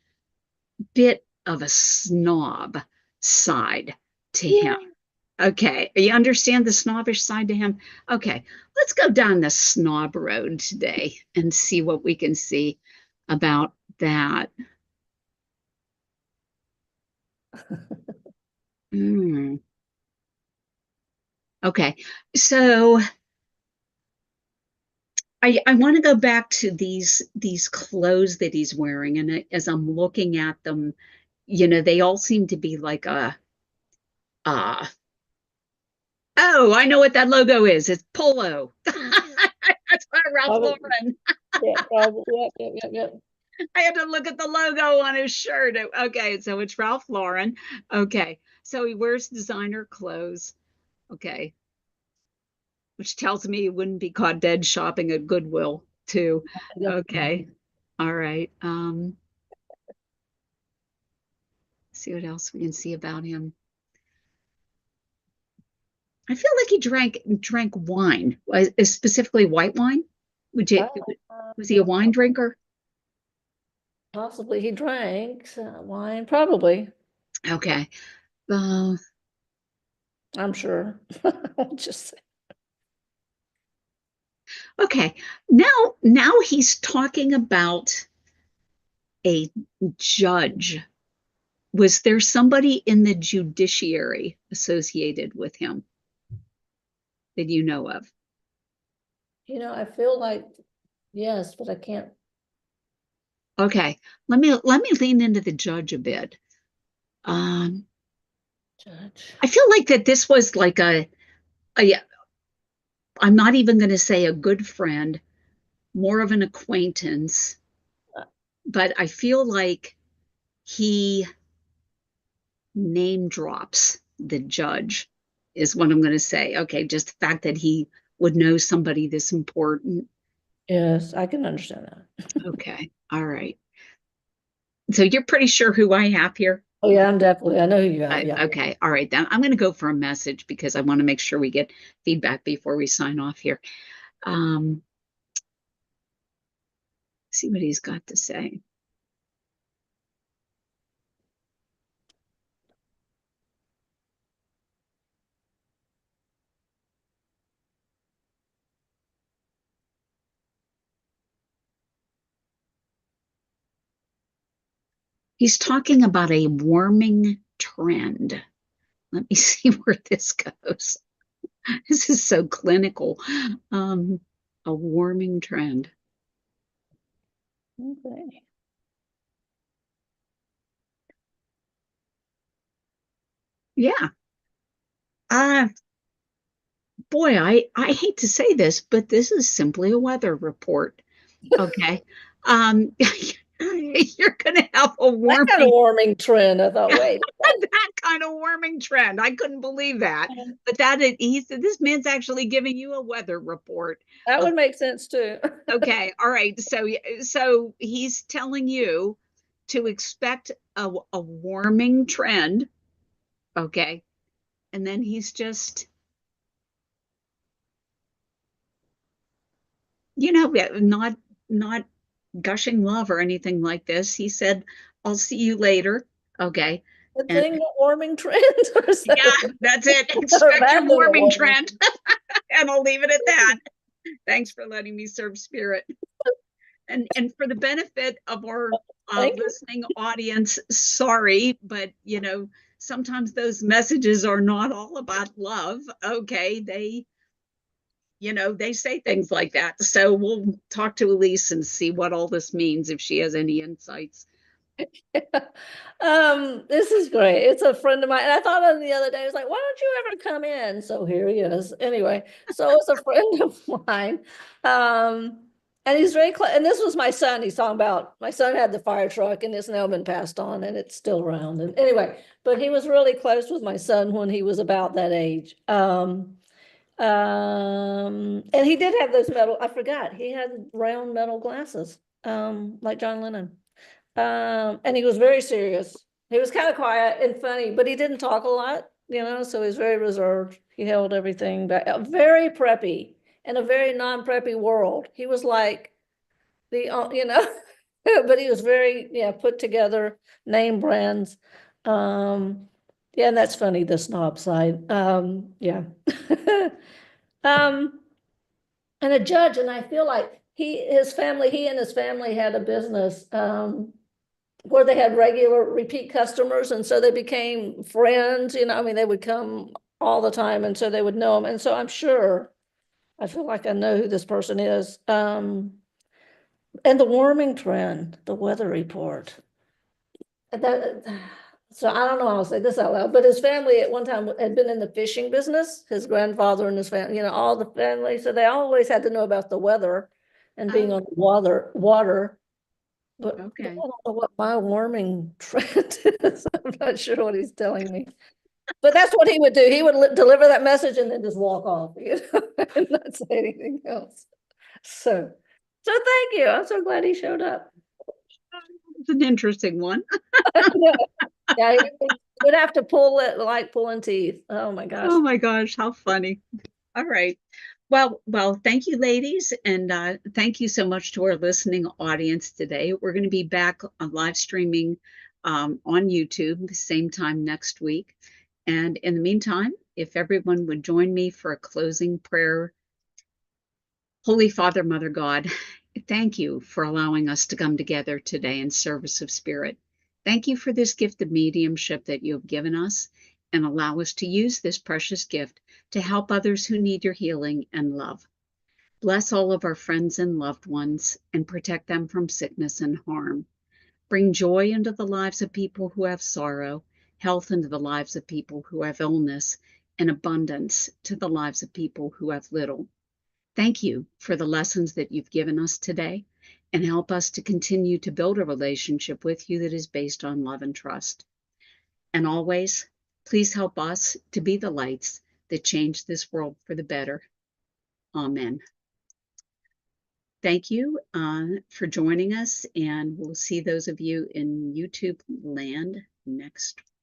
bit of a snob side to him. Okay, you understand the snobbish side to him? Okay, let's go down the snob road today and see what we can see about that. Mm. Okay, so I want to go back to these clothes that he's wearing, and as I'm looking at them, they all seem to be like uh oh, I know what that logo is. It's Polo. That's why Ralph Probably, Lauren. yeah, probably. Yep. I had to look at the logo on his shirt. Okay, so it's Ralph Lauren. Okay, so he wears designer clothes. Okay, which tells me he wouldn't be caught dead shopping at Goodwill, too. Yep. Okay, all right. See what else we can see about him. I feel like he drank wine, specifically white wine. Would you? Was he a wine drinker? Possibly he drank wine, probably. Okay. Uh, I'm sure. I'll just say. okay. Now he's talking about a judge. Was there somebody in the judiciary associated with him that you know of? I feel like yes, but I can't. Okay. Let me lean into the judge a bit. Judge. I feel like that this was like I'm not even going to say a good friend, more of an acquaintance, but I feel like he name drops the judge, is what I'm going to say. Okay, just the fact that he would know somebody this important. Yes, I can understand that. Okay, all right. So you're pretty sure who I have here? Oh yeah, I know who you have. Yeah. Okay, all right. Then I'm going to go for a message because I want to make sure we get feedback before we sign off here. Um, see what he's got to say. He's talking about a warming trend. Let me see where this goes. This is so clinical. A warming trend. Okay. Yeah. Uh, boy, I hate to say this, but this is simply a weather report. Okay. Um, you're gonna have a That kind of warming warming trend. I thought, wait. that kind of warming trend. I couldn't believe that. But he said this man's actually giving you a weather report. That would make sense too. Okay, all right. So he's telling you to expect a warming trend. Okay. And then he's just, not gushing love or anything like this. He said, I'll see you later. Okay. The And thing, the warming trend or yeah, something. that's it. Or Expect your imagine a warming warming trend. And I'll leave it at that. Thanks for letting me serve spirit. And for the benefit of our Thank you. listening audience, sorry, but sometimes those messages are not all about love. Okay, they say things like that. So we'll talk to Elise and see what all this means if she has any insights. This is great. It's a friend of mine. And I thought of him the other day, I was like, why don't you ever come in? So here he is. Anyway, so it's a friend of mine. And he's very close. And this was my son. He's talking about my son had the fire truck and it's now been passed on and it's still around. And anyway, but he was really close with my son when he was about that age. And he did have those metal, I forgot, he had round metal glasses, like John Lennon. And he was very serious. He was kind of quiet and funny, but he didn't talk a lot, so he was very reserved. He held everything back. Very preppy in a very non-preppy world. He was like but he was very, put together, name brands. Yeah, and that's funny, the snob side. Yeah. And a judge, and I feel like he and his family had a business, where they had regular repeat customers, and so they became friends, you know, I mean, they would come all the time, and so they would know them. And so I'm sure, I feel like I know who this person is. And the warming trend, the weather report. That, so I don't know how to say this out loud, but his family at one time had been in the fishing business, his grandfather and his family, you know, all the family. So they always had to know about the weather and being on water. But I Okay. don't know what my warming trend is. I'm not sure what he's telling me. But that's what he would do. He would deliver that message and then just walk off, you know, and not say anything else. So thank you. I'm so glad he showed up. It's an interesting one. Yeah, he would have to pull it like pulling teeth. Oh my gosh. Oh my gosh, how funny. All right. Well, thank you, ladies, and thank you so much to our listening audience today. We're going to be back on live streaming on YouTube the same time next week. And in the meantime, if everyone would join me for a closing prayer. Holy Father, Mother God, thank you for allowing us to come together today in service of spirit. Thank you for this gift of mediumship that you have given us, and allow us to use this precious gift to help others who need your healing and love. Bless all of our friends and loved ones and protect them from sickness and harm. Bring joy into the lives of people who have sorrow, health into the lives of people who have illness, and abundance to the lives of people who have little. Thank you for the lessons that you've given us today, and help us to continue to build a relationship with you that is based on love and trust. And always, please help us to be the lights that change this world for the better. Amen. Thank you for joining us, and we'll see those of you in YouTube land next